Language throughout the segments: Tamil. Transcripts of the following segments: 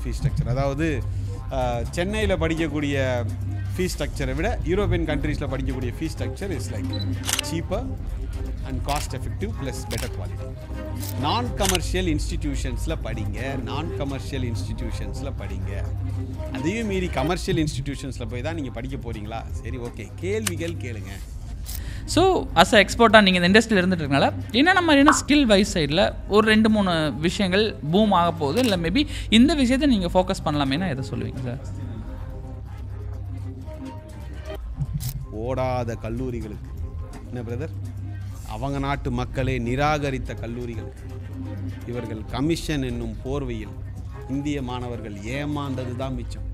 Fees structure. அதாவது சென்னையில் படிக்கக்கூடிய ஃபீஸ் ஸ்ட்ரக்சரை விட யூரோப்பியன் கண்ட்ரீஸில் படிக்கக்கூடிய fees structure is like cheaper and cost effective plus better quality. நான் கமர்ஷியல் இன்ஸ்டிடியூஷன்ஸில் படிங்க, அதையும் மீறி கமர்ஷியல் இன்ஸ்டிடியூஷன்ஸில் போய் தான் நீங்கள் படிக்க போகிறீங்களா? சரி, ஓகே, கேள்விகள் கேளுங்க. ஸோ அஸ் அ எக்ஸ்பர்ட்டாக நீங்கள் இந்த இண்டஸ்ட்ரியில் இருந்துட்டு இருக்கனால என்னென்ன மாதிரியான ஸ்கில் வைஸ் சைடில் ஒரு 2-3 விஷயங்கள் பூம் ஆக போகுது, இல்லை மேபி இந்த விஷயத்தை நீங்கள் ஃபோக்கஸ் பண்ணலாமேனா எதை சொல்லுவீங்க சார்? ஓடாத கல்லூரிகளுக்கு என்ன பிரதர், அவங்க நாட்டு மக்களே நிராகரித்த கல்லூரிகள், இவர்கள் கமிஷன் என்னும் போர்வையில் இந்திய மாணவர்கள் ஏமாந்தது தான் மிச்சம்.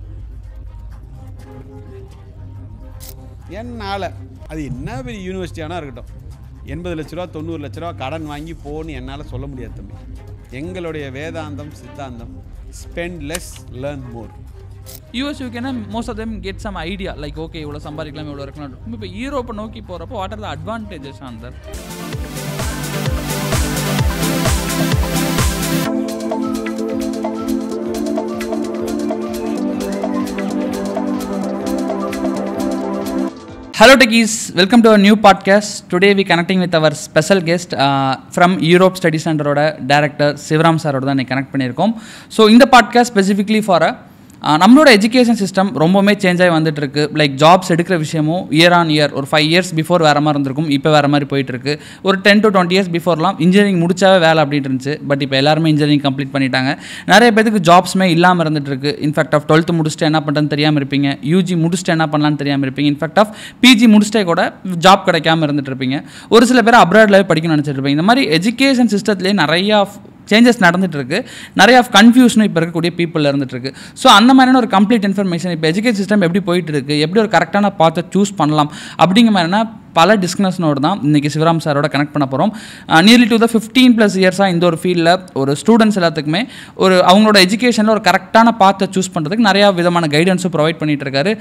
என்னால் அது என்ன பெரிய யூனிவர்சிட்டியானா இருக்கட்டும், 80 லட்ச ரூபா 90 லட்ச ரூபா கடன் வாங்கி போன்னு என்னால் சொல்ல முடியாது தம்பி. எங்களுடைய வேதாந்தம் சித்தாந்தம் spend less learn more. US யூகேனா most of them get some idea like okay இவ்வளோ சம்பாதிக்கலாம் இவ்வளோ இருக்கலாம். இப்போ யூரோப்பை நோக்கி போகிறப்போ what are the advantages on that? Hello techies, welcome to our new podcast. Today we connecting with our special guest from Europe Study Center oda director Sivaram sir oda dhaan connect பண்ணிருக்கோம். So இந்த podcast specifically for நம்மளோட எஜுகேஷன் சிஸ்டம் ரொம்பவுமே சேஞ்ச் ஆகி வந்துட்டு இருக்கு. லைக் ஜாப்ஸ் எடுக்கிற விஷயமும் இயர் ஆன் இயர் ஒரு 5 years பிஃபோர் வேறு மாதிரி இருந்திருக்கும், இப்போ வேறு மாதிரி போயிட்டு இருக்கு. ஒரு 10 to 20 years பிஃபோர்லாம் இன்ஜினியரிங் முடிச்சாவே வேலை அப்படின்ட்டு இருந்துச்சு. பட் இப்போ எல்லாருமே இன்ஜினியரிங் கம்ப்ளீட் பண்ணிட்டாங்க. நிறைய பேருக்கு ஜாப்ஸ்மே இல்லாமல் இருந்துட்டு இருக்கு. இன்ஃபேக்ட் ஆஃப் 12th முடிச்சுட்டு என்ன பண்ணுறதுன்னு தெரியாமல் இருப்பீங்க, யூஜி முடிச்சுட்டு என்ன பண்ணலான்னு தெரியாமல் இருப்பீங்க, இன்ஃபேக்ட் ஆஃப் பிஜி முடிச்சுட்டே கூட ஜாப் கிடைக்காம இருந்துட்டு இருப்பீங்க. ஒரு சில பேர் அப்ராட்லேயே படிக்கணும்னு நினச்சிட்டு இருப்பீங்க. இந்த மாதிரி எஜுகேஷன் சிஸ்டத்துலேயே நிறையா சேஞ்சஸ் நடந்துட்டு இருக்கு. நிறைய கன்ஃபியூஷனும் இப்போ இருக்கக்கூடிய பீப்புள் இருந்துட்டு இருக்கு. ஸோ அந்த மாதிரியான ஒரு கம்ப்ளீட் இன்ஃபர்மேஷன் இப்போ எஜுகேஷன் சிஸ்டம் எப்படி போயிட்டு இருக்கு, எப்படி ஒரு கரெக்டான பாத்தை சூஸ் பண்ணலாம் அப்படிங்கிற மாதிரினா பல டிஸ்கஷனோடு தான் இன்றைக்கி சிவராம் சாரோட கனெக்ட் பண்ண போகிறோம். நியர்லி டு த 15+ இயர்ஸாக இந்த ஒரு ஃபீல்டில் ஒரு ஸ்டூடெண்ட்ஸ் எல்லாத்துக்குமே ஒரு அவங்களோட எஜுகேஷனில் ஒரு கரெக்டான பாத்தை சூஸ் பண்ணுறதுக்கு நிறையா விதமான கைடன்ஸும் ப்ரொவைட் பண்ணிட்டு இருக்காரு.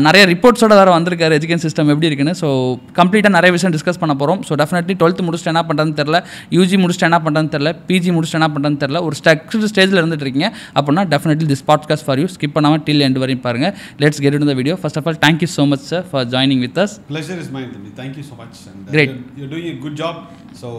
நிறைய ரிப்போர்ட்ஸோட வேறு வந்திருக்காரு எஜுகேஷன் சிஸ்டம் எப்படி இருக்குன்னு. ஸோ கம்ப்ளீட்டாக நிறைய விஷயம் டிஸ்கஸ் பண்ண போகிறோம். ஸோ டெஃபினெட்லி 12th முடிச்சுட்டு என்ன பண்ணுறதுன்னு தெரில, யூஜி முடிச்சுட்டு என்ன பண்ணுறதுன்னு தெரில, பிஜி முடிச்சுட்டு என்ன பண்ணுறதுன்னு தெரில, ஒரு ஸ்டேஜில் இருந்துட்டு இருக்கீங்க அப்படின்னா definitely this podcast for you. Skip பண்ணாமல் டில் எண்ட் வரையும் பாருங்கள். Let's get into the video. First of all thank you so much sir for joining with us. Pleasure is mine. Thank you so much. And great. You're doing a good job. So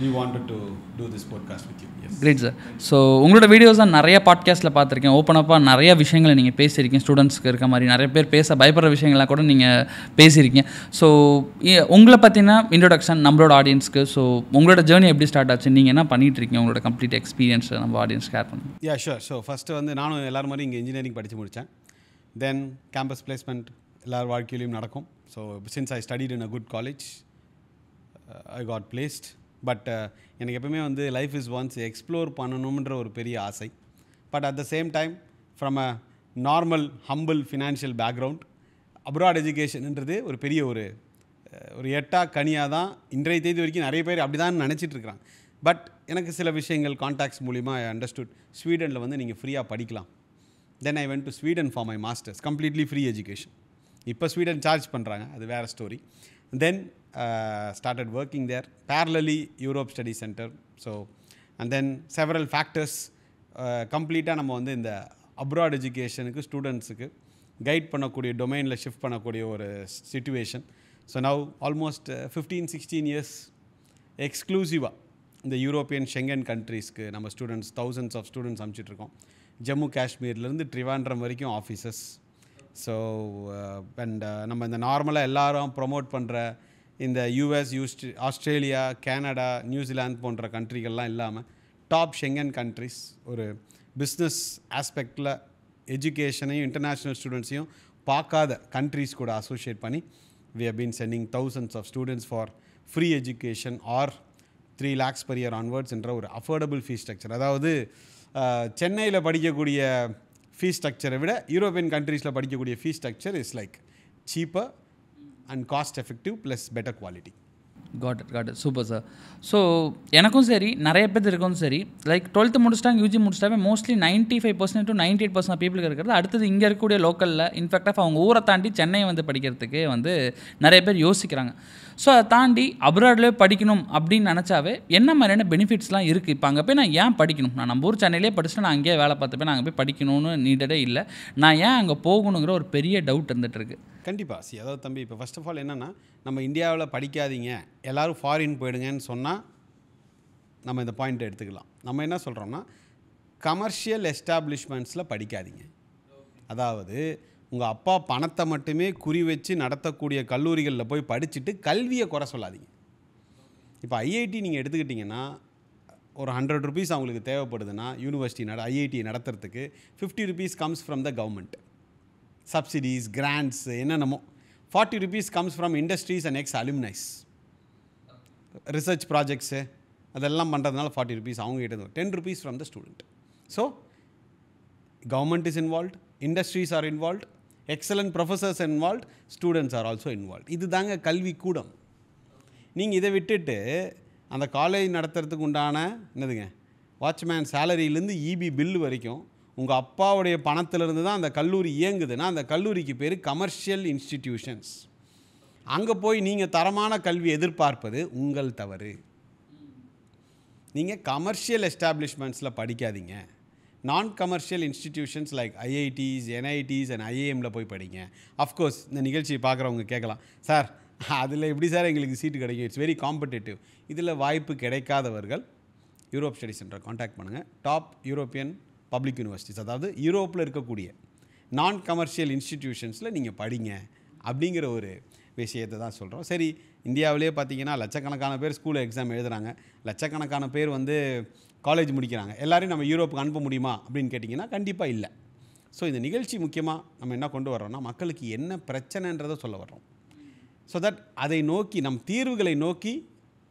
we wanted to do this podcast with you. Yes. Great sir. So உங்களோட வீடியோஸ் தான் நிறைய பாட்காஸ்ட்டில் பார்த்துருக்கேன். ஓப்பனப்பாக நிறைய விஷயங்களை நீங்கள் பேசியிருக்கீங்க. ஸ்டூடெண்ட்ஸ்க்கு இருக்க மாதிரி நிறைய பேர் பேச பயப்படுற விஷயங்கள்லாம் கூட நீங்கள் பேசியிருக்கீங்க. ஸோ உங்களை பற்றின இன்ட்ரோடக்ஷன் நம்மளோட ஆடியன்ஸ்க்கு, ஸோ உங்களோட ஜேர்னி எப்படி ஸ்டார்ட் ஆச்சு, நீங்கள் என்ன பண்ணிகிட்டு இருக்கீங்க, உங்களோட கம்ப்ளீட் எக்ஸ்பீரியன்ஸை நம்ம ஆடியன்ஸ் ஷேர் பண்ணுங்க. Yeah sure. ஸோ ஃபஸ்ட்டு வந்து நானும் எல்லாரும் மாதிரி இங்கே இன்ஜினியரிங் படித்து முடித்தேன். தென் கேம்பஸ் பிளேஸ்மெண்ட் எல்லார் வாழ்க்கையிலையும் நடக்கும். So since I studied in a good college I got placed. But எனக்கு எப்பவுமே வந்து லைஃப் இஸ் ஒன்ஸ் எக்ஸ்ப்ளோர் பண்ணணுன்ற ஒரு பெரிய ஆசை. But at the same time from a normal humble financial background abroad எஜுகேஷன்ன்றது ஒரு பெரிய ஒரு எட்டா கனியாக தான் இன்றைய தேதி வரைக்கும் நிறைய பேர் அப்படி தான் நினச்சிட்ருக்குறாங்க. பட் எனக்கு சில விஷயங்கள் கான்டாக்ட்ஸ் மூலிமா ஐ அண்டர்ஸ்டுட் ஸ்வீடனில் வந்து நீங்கள் ஃப்ரீயாக படிக்கலாம். Then I went to Sweden for my masters, completely free education. இப்போ ஸ்வீடன் சார்ஜ் பண்ணுறாங்க, அது வேறு story. Then started working there parallelly Europe Study Center. So and then several factors கம்ப்ளீட்டாக நம்ம வந்து இந்த அப்ராட் எஜுகேஷனுக்கு ஸ்டூடெண்ட்ஸுக்கு கைட் பண்ணக்கூடிய டொமைனில் ஷிஃப்ட் பண்ணக்கூடிய ஒரு situation. So now almost 15-16 years எக்ஸ்க்ளூசிவாக இந்த யூரோப்பியன் ஷெங்கன் கண்ட்ரீஸ்க்கு நம்ம ஸ்டூடெண்ட்ஸ் thousands ஆஃப் ஸ்டூடெண்ட்ஸ் அனுப்பிச்சிட்ருக்கோம். ஜம்மு காஷ்மீர்லேருந்து ட்ரிவாண்ட்ரம் வரைக்கும் ஆஃபீஸஸ். ஸோ அண்ட் நம்ம இந்த நார்மலாக எல்லாரும் ப்ரொமோட் பண்ணுற இந்த யூஎஸ், ஆஸ்திரேலியா, கனடா, நியூசிலாந்து போன்ற கண்ட்ரிகள்லாம் இல்லாமல் டாப் ஷெங்கன் கண்ட்ரிஸ் ஒரு பிஸ்னஸ் ஆஸ்பெக்டில் எஜுகேஷனையும் இன்டர்நேஷ்னல் ஸ்டூடெண்ட்ஸையும் பார்க்காத கண்ட்ரிஸ் கூட அசோசியேட் பண்ணி we have been sending thousands of students for free education or 3 lakhs per year onwards என்ற ஒரு அஃபோர்டபுள் ஃபீஸ் ஸ்ட்ரக்சர். அதாவது சென்னையில் படிக்கக்கூடிய ஃபீஸ் ஸ்ட்ரக்சரை விட யூரோப்பியன் கண்ட்ரீஸில் படிக்கக்கூடிய fees structure is like cheaper and cost effective plus better quality. Got it super sir. So எனக்கும் சரி நிறைய பேர் இருக்கும் சரி லைக் 12th முடிச்சிட்டாங்க, யூஜி முடிச்சிட்டாவே மோஸ்ட்லி 95% to 98% பீப்புளுக்கு இருக்கிறது அடுத்தது இங்கே இருக்கக்கூடிய லோக்கலில் இன்ஃபேக்டாக அவங்க ஊரை தாண்டி சென்னை வந்து படிக்கிறதுக்கே வந்து நிறைய பேர் யோசிக்கிறாங்க. ஸோ அதை தாண்டி அப்ராட்லேயே படிக்கணும் அப்படின்னு நினச்சாவே என்ன மாதிரியான பெனிஃபிட்ஸ்லாம் இருக்குது? இப்போ அங்கே போய் நான் ஏன் படிக்கணும்? நான் நம்ம ஊர் சென்னையிலே படிச்சுட்டு நான் அங்கேயே வேலை பார்த்துப்பேன், நான் அங்கே போய் படிக்கணும்னு நீடடே இல்லை, நான் ஏன் அங்கே போகணுங்கிற ஒரு பெரிய டவுட் இருந்துகிட்ருக்கு. கண்டிப்பாக அதாவது தம்பி, இப்போ ஃபர்ஸ்ட் ஆஃப் ஆல் என்னென்னா, நம்ம இந்தியாவில் படிக்காதீங்க எல்லோரும் ஃபாரின் போயிடுங்கன்னு சொன்னால் நம்ம இந்த பாயிண்ட்டை எடுத்துக்கலாம். நம்ம என்ன சொல்கிறோம்னா, கமர்ஷியல் எஸ்டாப்ளிஷ்மெண்ட்ஸில் படிக்காதீங்க. அதாவது உங்கள் அப்பா பணத்தை மட்டுமே குறி வச்சு நடத்தக்கூடிய கல்லூரிகளில் போய் படிச்சுட்டு கல்வியை குறை சொல்லாதீங்க. இப்போ ஐஐடி நீங்கள் எடுத்துக்கிட்டிங்கன்னா ஒரு 100 rupees அவங்களுக்கு தேவைப்படுதுன்னா யூனிவர்சிட்டி ஐஐடி நடத்துறதுக்கு 50 rupees comes from the government, subsidies, grants, என்னென்னமோ. 40 rupees comes from industries and ex alumni. Research projects அதெல்லாம் பண்ணுறதுனால 40 rupees அவங்க கிட்ட, 10 rupees from the student. So government is involved, industries are involved, excellent professors involved, students are also involve. இது தாங்க கல்வி கூடம். நீங்கள் இதை விட்டுட்டு அந்த காலேஜ் நடத்துறதுக்கு உண்டான என்னதுங்க வாட்ச்மேன் சேலரியிலேருந்து இபி பில்லு வரைக்கும் உங்கள் அப்பாவுடைய பணத்திலிருந்து தான் அந்த கல்லூரி இயங்குதுன்னா அந்த கல்லூரிக்கு பேர் கமர்ஷியல் இன்ஸ்டிடியூஷன்ஸ். அங்கே போய் நீங்கள் தரமான கல்வி எதிர்பார்ப்பது உங்கள் தவறு. நீங்கள் கமர்ஷியல் எஸ்டாப்ளிஷ்மெண்ட்ஸில் படிக்காதீங்க. நான் commercial institutions like IITs, NITs and ஐஏஎம்மில் போய் படிங்க. அஃப்கோர்ஸ் இந்த நிகழ்ச்சியை பார்க்குறவங்க கேட்கலாம், சார் அதில் எப்படி சார் எங்களுக்கு சீட்டு கிடைக்கும், இட்ஸ் வெரி காம்படிட்டிவ். இதில் வாய்ப்பு கிடைக்காதவர்கள் யூரோப் ஸ்டடி சென்டரை காண்டாக்ட் பண்ணுங்கள். டாப் யூரோப்பியன் பப்ளிக் யூனிவர்சிட்டிஸ், அதாவது யூரோப்பில் இருக்கக்கூடிய நான் கமர்ஷியல் இன்ஸ்டிடியூஷன்ஸில் நீங்கள் படிங்க அப்படிங்கிற ஒரு விஷயத்தை தான் சொல்கிறோம். சரி, இந்தியாவிலே பார்த்தீங்கன்னா லட்சக்கணக்கான பேர் ஸ்கூல் எக்ஸாம் எழுதுகிறாங்க, லட்சக்கணக்கான பேர் வந்து காலேஜ் முடிக்கிறாங்க. எல்லோரையும் நம்ம யூரோப்புக்கு அனுப்ப முடியுமா அப்படின்னு கேட்டிங்கன்னா கண்டிப்பாக இல்லை. ஸோ இந்த நிகழ்ச்சி முக்கியமாக நம்ம என்ன கொண்டு வர்றோம்னா, மக்களுக்கு என்ன பிரச்சனைன்றதை சொல்ல வர்றோம். ஸோ தட் அதை நோக்கி நம் தீர்வுகளை நோக்கி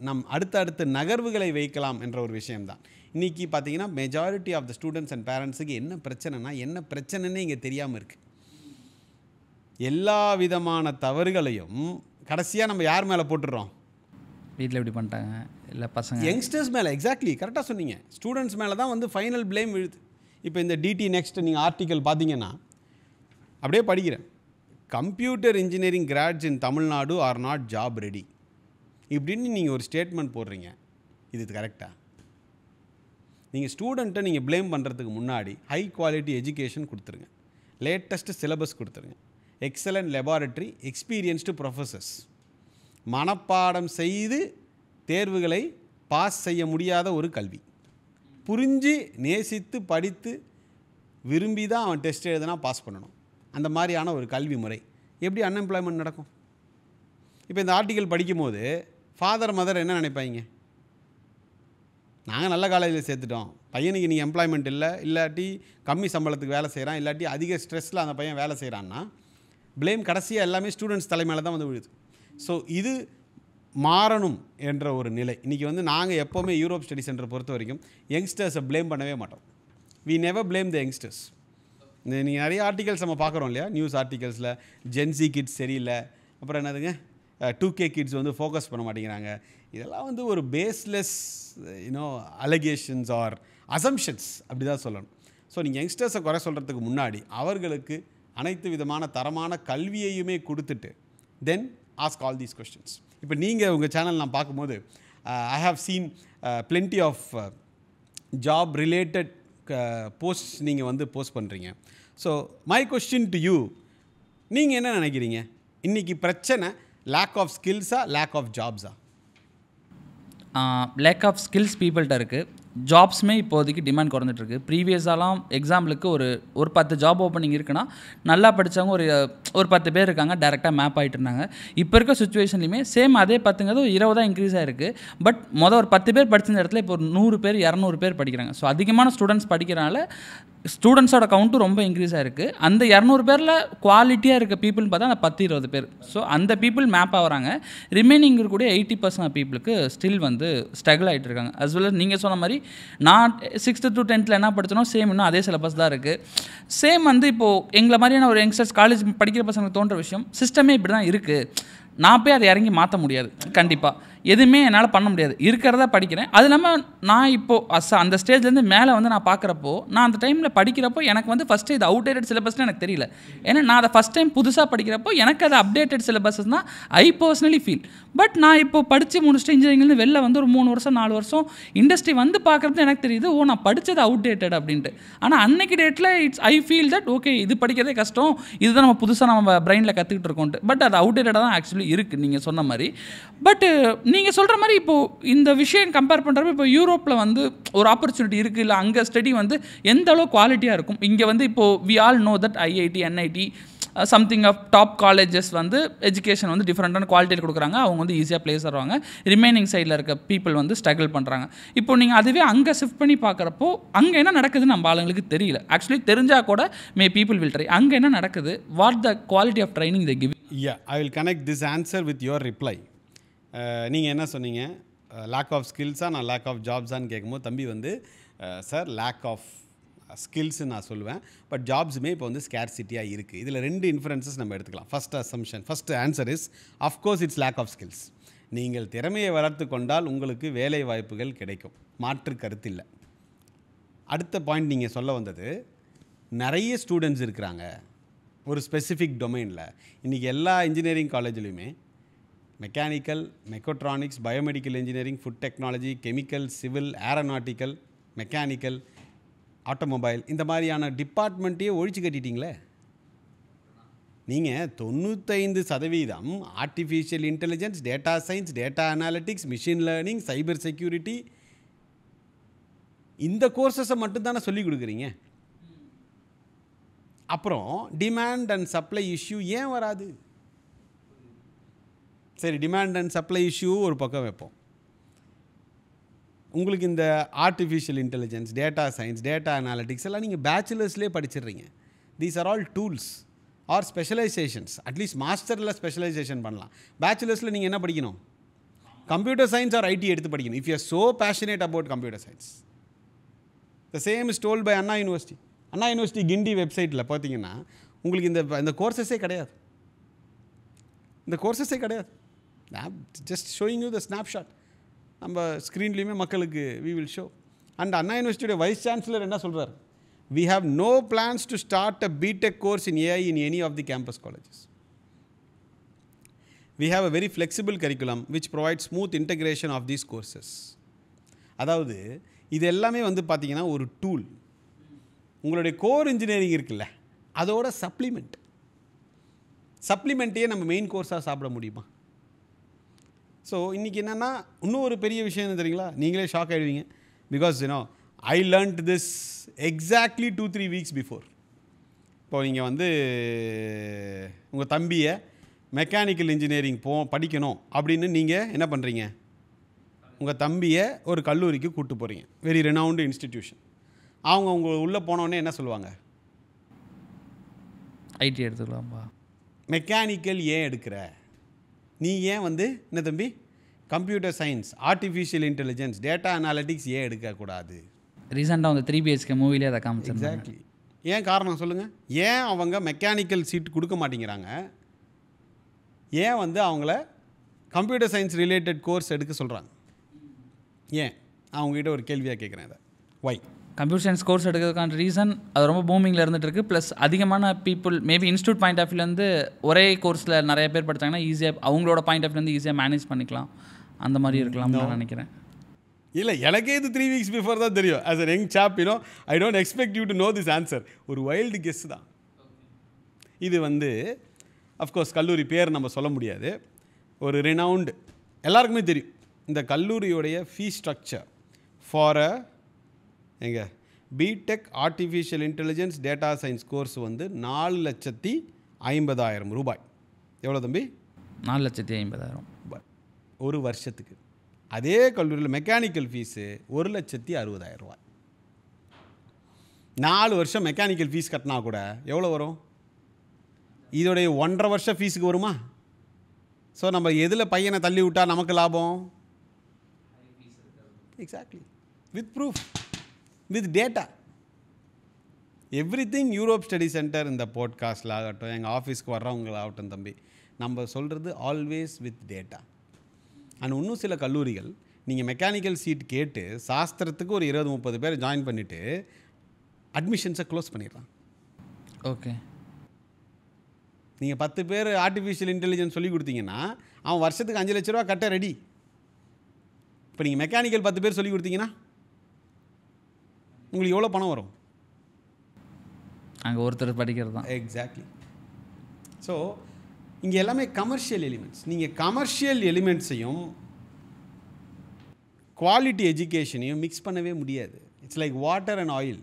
நம் அடுத்த நகர்வுகளை வைக்கலாம் என்ற ஒரு விஷயம்தான். இன்றைக்கி பார்த்தீங்கன்னா majority of the students and பேரண்ட்ஸுக்கு என்ன பிரச்சனைனா, என்ன பிரச்சனைன்னு இங்கே தெரியாமல் இருக்குது. எல்லா விதமான தவறுகளையும் கடைசியாக நம்ம யார் மேலே போட்டுடுறோம்? வீட்டில் எப்படி பண்ணிட்டாங்க, இல்லை பசங்க, யங்ஸ்டர்ஸ் மேலே. எக்ஸாக்ட்லி, கரெக்டாக சொன்னீங்க. ஸ்டூடெண்ட்ஸ் மேலே தான் வந்து ஃபைனல் ப்ளேம் விழுது. இப்போ இந்த டிடி நெக்ஸ்ட் நீங்கள் ஆர்டிக்கல் பார்த்தீங்கன்னா அப்படியே படிக்கிறேன், computer engineering grads in Tamil Nadu R not job ready இப்படின்னு நீங்கள் ஒரு ஸ்டேட்மெண்ட் போடுறீங்க. இது கரெக்டாக? நீங்கள் ஸ்டூடெண்ட்டை நீங்கள் ப்ளேம் பண்ணுறதுக்கு முன்னாடி ஹை குவாலிட்டி எஜுகேஷன் கொடுத்துருங்க, லேட்டஸ்ட்டு சிலபஸ் கொடுத்துருங்க, எக்ஸலண்ட் லெபார்ட்டரி, எக்ஸ்பீரியன்ஸ்டு ப்ரொஃபஸர்ஸ். மனப்பாடம் செய்து தேர்வுகளை பாஸ் செய்ய முடியாத ஒரு கல்வி, புரிஞ்சு நேசித்து படித்து விரும்பி தான் அவன் டெஸ்ட் எழுதுனா பாஸ் பண்ணணும், அந்த மாதிரியான ஒரு கல்வி முறை. எப்படி அன்எம்ப்ளாய்மெண்ட் நடக்கும்? இப்போ இந்த ஆர்டிக்கல் படிக்கும்போது ஃபாதர் மதர் என்ன நினைப்பாங்க? நாங்கள் நல்ல காலேஜில் சேர்த்துட்டோம், பையனுக்கு நீங்கள் எம்ப்ளாய்மெண்ட் இல்லை, இல்லாட்டி கம்மி சம்பளத்துக்கு வேலை செய்கிறான், இல்லாட்டி அதிக ஸ்ட்ரெஸ்ஸில் அந்த பையன் வேலை செய்கிறான்னா ப்ளேம் கடைசியாக எல்லாமே ஸ்டூடெண்ட்ஸ் தலைமையில் தான் வந்து விழுது. ஸோ இது மாறணும் என்ற ஒரு நிலை. இன்றைக்கி வந்து நாங்கள் எப்போவுமே யூரோப் ஸ்டடி சென்டரை பொறுத்த வரைக்கும் யங்ஸ்டர்ஸை ப்ளேம் பண்ணவே மாட்டோம். We never blame the youngsters. நீங்கள் நிறைய ஆர்டிகல்ஸ் நம்ம பார்க்குறோம் இல்லையா, நியூஸ் ஆர்டிகல்ஸில் ஜென்சி கிட்ஸ் சரியில்லை, அப்புறம் என்னதுங்க 2K கிட்ஸ் வந்து ஃபோக்கஸ் பண்ண மாட்டேங்கிறாங்க. இதெல்லாம் வந்து ஒரு பேஸ்லெஸ் அலிகேஷன்ஸ் ஆர் அசம்ஷன்ஸ் அப்படி தான் சொல்லணும். ஸோ நீங்கள் யங்ஸ்டர்ஸை குறை சொல்கிறதுக்கு முன்னாடி அவர்களுக்கு அனைத்து விதமான தரமான கல்வியையுமே கொடுத்துட்டு then ask all these questions. இப்போ நீங்கள் உங்கள் சேனல் நான் பார்க்கும்போது I have seen plenty of job related post நீங்கள் வந்து போஸ்ட் பண்ணுறீங்க. So my question to you, நீங்கள் என்ன நினைக்கிறீங்க? இன்றைக்கி பிரச்சனை லேக் ஆஃப் ஸ்கில்ஸா, லேக் ஆஃப் ஜாப்ஸா? லேக் ஆஃப் ஸ்கில்ஸ் பீப்புள்கிட்ட இருக்குது. ஜாப்ஸுமே இப்போதைக்கு டிமாண்ட் குறைஞ்சிட்ருக்கு. ப்ரீவியஸாலாம் எக்ஸாம்பிளுக்கு ஒரு 10 ஜாப் ஓப்பனிங் இருக்குன்னா நல்லா படித்தவங்க ஒரு 10 பேர் இருக்காங்க, டேரெக்டாக மேப் ஆகிட்டு இருந்தாங்க. இப்போ இருக்க சுச்சுவேஷன்லையுமே சேம் அதே 10ங்கிறது ஒரு 20 இன்க்ரீஸ் ஆகிருக்கு. பட் ஒரு 10 பேர் படித்த இடத்துல இப்போ ஒரு 100 பேர் 200 பேர் படிக்கிறாங்க. ஸோ அதிகமான ஸ்டூடெண்ட்ஸ் படிக்கிறனால ஸ்டூடெண்ட்ஸோட கவுண்ட்டும் ரொம்ப இன்க்ரீஸ் ஆகிருக்கு. அந்த 200 பேரில் குவாலிட்டியாக இருக்க பீப்புள்னு பார்த்தா அந்த 10-20 பேர். ஸோ அந்த பீப்புள் மேப் ஆகிறாங்க. ரிமைனிங் இருக்கக்கூடிய 80% ஆஃப் பீப்புளுக்கு ஸ்டில் வந்து ஸ்ட்ரகிள் ஆகிட்டு இருக்காங்க. அஸ் வெல் நீங்கள் சொன்ன மாதிரி நான் 6th to 10th என்ன படித்தனோ சேம் இன்னும் அதே சிலபஸ் தான் இருக்குது. சேம் வந்து இப்போது எங்களை மாதிரியான ஒரு யங்ஸ்டர்ஸ் காலேஜ் படிக்கிற பசங்களுக்கு தோன்ற விஷயம், சிஸ்டமே இப்படி தான் இருக்குது, நான் போய் அதை இறங்கி மாற்ற முடியாது கண்டிப்பாக. எதுவுமே என்னால் பண்ண முடியாது, இருக்கிறத படிக்கிறேன். அது இல்லாமல் நான் இப்போது அந்த ஸ்டேஜ்லேருந்து மேலே வந்து நான் பார்க்குறப்போ, நான் அந்த டைமில் படிக்கிறப்போ எனக்கு வந்து ஃபஸ்ட்டு இது அவுடேட்டட் சிலபஸ்னு எனக்கு தெரியல. ஏன்னா நான் அதை ஃபஸ்ட் டைம் புதுசாக படிக்கிறப்போ எனக்கு அது அப்டேட்டட் சிலபஸ் தான் ஐ பர்சனலி ஃபீல். பட் நான் இப்போ படித்து முடிச்சுட்டு இன்ஜினியரிங்லேருந்து வெளில வந்து ஒரு 3 வருஷம் 4 வருஷம் இண்டஸ்ட்ரி வந்து பார்க்குறப்ப எனக்கு தெரியுது, ஓ நான் படித்தது அவுடேட்டட் அப்படின்ட்டு. ஆனால் அன்னைக்கு டேட்டில் ஐ ஃபீல் தட் ஓகே இது படிக்கிறதே கஷ்டம், இதுதான் நம்ம புதுசாக நம்ம பிரெயினில் கற்றுக்கிட்டு இருக்கோன்ட்டு. பட் அது அவுடேட்டடாக தான் ஆக்சுவலி இருக்குது நீங்கள் சொன்ன மாதிரி. பட் நீங்கள் சொல்கிற மாதிரி இப்போது இந்த விஷயம் கம்பேர் பண்ணுறப்ப இப்போ யூரோப்பில் வந்து ஒரு ஆப்பர்ச்சுனிட்டி இருக்குது, இல்லை அங்கே ஸ்டடி வந்து எந்த அளவு குவாலிட்டியாக இருக்கும். இங்கே வந்து இப்போது we all know that IIT NIT something of top colleges வந்து எஜுகேஷன் வந்து டிஃப்ரெண்ட்டான குவாலிட்டியில் கொடுக்குறாங்க, அவங்க வந்து ஈஸியாக பிளேஸ் ஆடுவாங்க. ரிமைனிங் சைடில் இருக்க பீப்புள் வந்து ஸ்ட்ரகிள் பண்ணுறாங்க. இப்போ நீங்கள் அதுவே அங்கே ஷிஃப்ட் பண்ணி பார்க்குறப்போ அங்கே என்ன நடக்குதுன்னு நம்ம ஆளுங்களுக்கு தெரியல. ஆக்சுவலி தெரிஞ்சால் கூட மே பீப்புள் வில் ட்ரை. அங்கே என்ன நடக்குது, what the quality of training they give? I will connect this answer with your reply. நீங்கள் என்ன சொன்னீங்க, லேக் ஆஃப் ஸ்கில்ஸாக நான் லேக் ஆஃப் ஜாப்ஸான்னு கேட்கும்போது தம்பி வந்து சார் லேக் ஆஃப் ஸ்கில்ஸு நான் சொல்லுவேன், பட் ஜாப்ஸுமே இப்போ வந்து ஸ்கேர்சிட்டியாக இருக்குது. இதில் 2 இன்ஃபரன்சஸ் நம்ம எடுத்துக்கலாம். First assumption, first answer is of course it's lack of skills. நீங்கள் திறமையை வளர்த்து கொண்டால் உங்களுக்கு வேலை வாய்ப்புகள் கிடைக்கும், மாற்று கருத்து இல்லை. அடுத்த பாயிண்ட் நீங்கள் சொல்ல வந்தது, நிறைய ஸ்டூடெண்ட்ஸ் இருக்கிறாங்க ஒரு ஸ்பெசிஃபிக் டொமைனில். இன்றைக்கி எல்லா இன்ஜினியரிங் காலேஜ்லையுமே mechanical, mechatronics, biomedical engineering, food technology, chemical, civil, aeronautical, mechanical, automobile, இந்த மாதிரியான டிபார்ட்மெண்ட்டையே ஒழிச்சு கட்டிட்டீங்களே. நீங்கள் 95% artificial intelligence, data science, data analytics, machine learning, cyber security, இந்த கோர்சஸை மட்டும்தானே சொல்லிக் கொடுக்குறீங்க. அப்புறம் டிமாண்ட் அண்ட் சப்ளை இஷ்யூ ஏன் வராது? சரி, டிமாண்ட் அண்ட் சப்ளை இஷ்யூ ஒரு பக்கம் வைப்போம். உங்களுக்கு இந்த artificial intelligence, data science, data analytics எல்லாம் நீங்கள் பேச்சுலர்ஸ்லேயே படிச்சிடுறீங்க. These are all tools are specializations. At least மாஸ்டரில் ஸ்பெஷலைசேஷன் பண்ணலாம். பேச்சுலர்ஸில் நீங்கள் என்ன படிக்கணும்? கம்ப்யூட்டர் சயின்ஸ் ஆர் ஐடி எடுத்து படிக்கணும். If you are so passionate about computer science. The same is told by Anna university. Anna university Guindy வெப்சைட்டில் பார்த்தீங்கன்னா உங்களுக்கு இந்த கோர்சஸே கிடையாது. இந்த கோர்சஸே கிடையாது. Just showing you the snapshot. நம்ம ஸ்க்ரீன்லேயுமே மக்களுக்கு we will show. And Anna யூனிவர்சிட்டியோட வைஸ் சான்சலர் என்ன சொல்கிறார்? We have no plans to start a BTech course in AI in any of the campus colleges. We have a very flexible curriculum which provides smooth integration of these courses. அதாவது இது எல்லாமே வந்து பார்த்தீங்கன்னா ஒரு டூல். உங்களுடைய கோர் இன்ஜினியரிங் இருக்குல்ல, அதோட சப்ளிமெண்ட்டையே நம்ம மெயின் கோர்ஸாக சாப்பிட முடியுமா? ஸோ இன்றைக்கி என்னென்னா இன்னும் ஒரு பெரிய விஷயம் என்ன தெரியுங்களா? நீங்களே ஷாக் ஆகிடுவீங்க. Because I learnt this exactly 2-3 weeks before. இப்போது நீங்கள் வந்து உங்கள் தம்பியை மெக்கானிக்கல் இன்ஜினியரிங் படிக்கணும் அப்படின்னு நீங்கள் என்ன பண்ணுறீங்க? உங்கள் தம்பியை ஒரு கல்லூரிக்கு கூப்பிட்டு போகிறீங்க, வெரி ரெனவுண்டு இன்ஸ்டிடியூஷன். அவங்க உள்ளே போனோடனே என்ன சொல்லுவாங்க? ஐடி எடுத்துக்கலாம்பா. மெக்கானிக்கல் ஏன் எடுக்கிற? நீ ஏன் வந்து என்ன தம்பி computer science, artificial intelligence, data analytics ஏன் எடுக்கக்கூடாது? ரீசெண்டாக வந்து 3 BHK மூவிலே அதை காமிச்சு. எக்ஸாக்ட்லி. ஏன் காரணம் சொல்லுங்கள். ஏன் அவங்க மெக்கானிக்கல் சீட் கொடுக்க மாட்டேங்கிறாங்க? ஏன் வந்து அவங்கள கம்ப்யூட்டர் சயின்ஸ் ரிலேட்டட் கோர்ஸ் எடுக்க சொல்கிறாங்க? ஏன்? அவங்ககிட்ட ஒரு கேள்வியாக கேட்குறேன். இதை வை கம்ப்யூட்டர் சயின்ஸ் கோர்ஸ் எடுக்கிறதுக்கான ரீசன் அது ரொம்ப பூமிங்கில் இருந்துகிட்டு இருக்குது. ப்ளஸ் அதிகமான people maybe institute point of வியூலேருந்து ஒரே கோர்ஸில் நிறைய பேர் படித்தாங்கன்னா ஈஸியாக அவங்களோட பாயிண்ட் ஆஃப் வியூலேருந்து ஈஸியாக மேனேஜ் பண்ணிக்கலாம், அந்த மாதிரி இருக்கலாம்னு நான் நினைக்கிறேன். இல்லை, எனக்கே இது 3 வீக்ஸ் பிஃபோர் தான் தெரியும். ஆஸ் அ யங் சாப் I don't expect you to know this answer. ஒரு வைல்டு கெஸ் தான் இது. வந்து அஃப்கோர்ஸ் கல்லூரி பேர் நம்ம சொல்ல முடியாது. ஒரு ரெனவுண்டு எல்லாருக்குமே தெரியும். இந்த கல்லூரியோடைய fees structure for BTech artificial intelligence data science course வந்து 4,50,000 ரூபாய். எவ்வளோ தம்பி? 4,50,000 ஒரு வருஷத்துக்கு. அதே கல்லூரியில் மெக்கானிக்கல் ஃபீஸு 1,60,000 ரூபாய். 4 வருஷம் மெக்கானிக்கல் ஃபீஸ் கட்டினா கூட எவ்வளோ வரும்? இதோடைய 1.5 வருஷம் ஃபீஸுக்கு வருமா? ஸோ நம்ம எதில் பையனை தள்ளி விட்டால் நமக்கு லாபம்? Exactly. With proof, with data. Everything Europe study centre இந்த பாட்காஸ்டில் ஆகட்டும், எங்கள் ஆஃபீஸ்க்கு வர்றவங்களாகட்டும் தம்பி, நம்ம சொல்கிறது ஆல்வேஸ் வித் டேட்டா. அண்ட் இன்னும் சில கல்லூரிகள் நீங்கள் மெக்கானிக்கல் சீட் கேட்டு சாஸ்திரத்துக்கு ஒரு 20-30 பேர் ஜாயின் பண்ணிவிட்டு அட்மிஷன்ஸை க்ளோஸ் பண்ணிடுறான். ஓகே. நீங்கள் 10 பேர் ஆர்டிஃபிஷியல் இன்டெலிஜென்ஸ் சொல்லி கொடுத்தீங்கன்னா அவன் வருஷத்துக்கு 5 லட்ச ரூபா கட்ட ரெடி. இப்போ நீங்கள் மெக்கானிக்கல் 10 பேர் சொல்லி கொடுத்தீங்கன்னா உங்களுக்கு எவ்வளோ பணம் வரும்? அங்கே ஒருத்தர் படிக்கிறது தான். எக்ஸாக்ட்லி. ஸோ இங்கே எல்லாமே கமர்ஷியல் எலிமெண்ட்ஸ். நீங்கள் கமர்ஷியல் எலிமெண்ட்ஸையும் குவாலிட்டி எஜுகேஷனையும் மிக்ஸ் பண்ணவே முடியாது. It's like water and oil.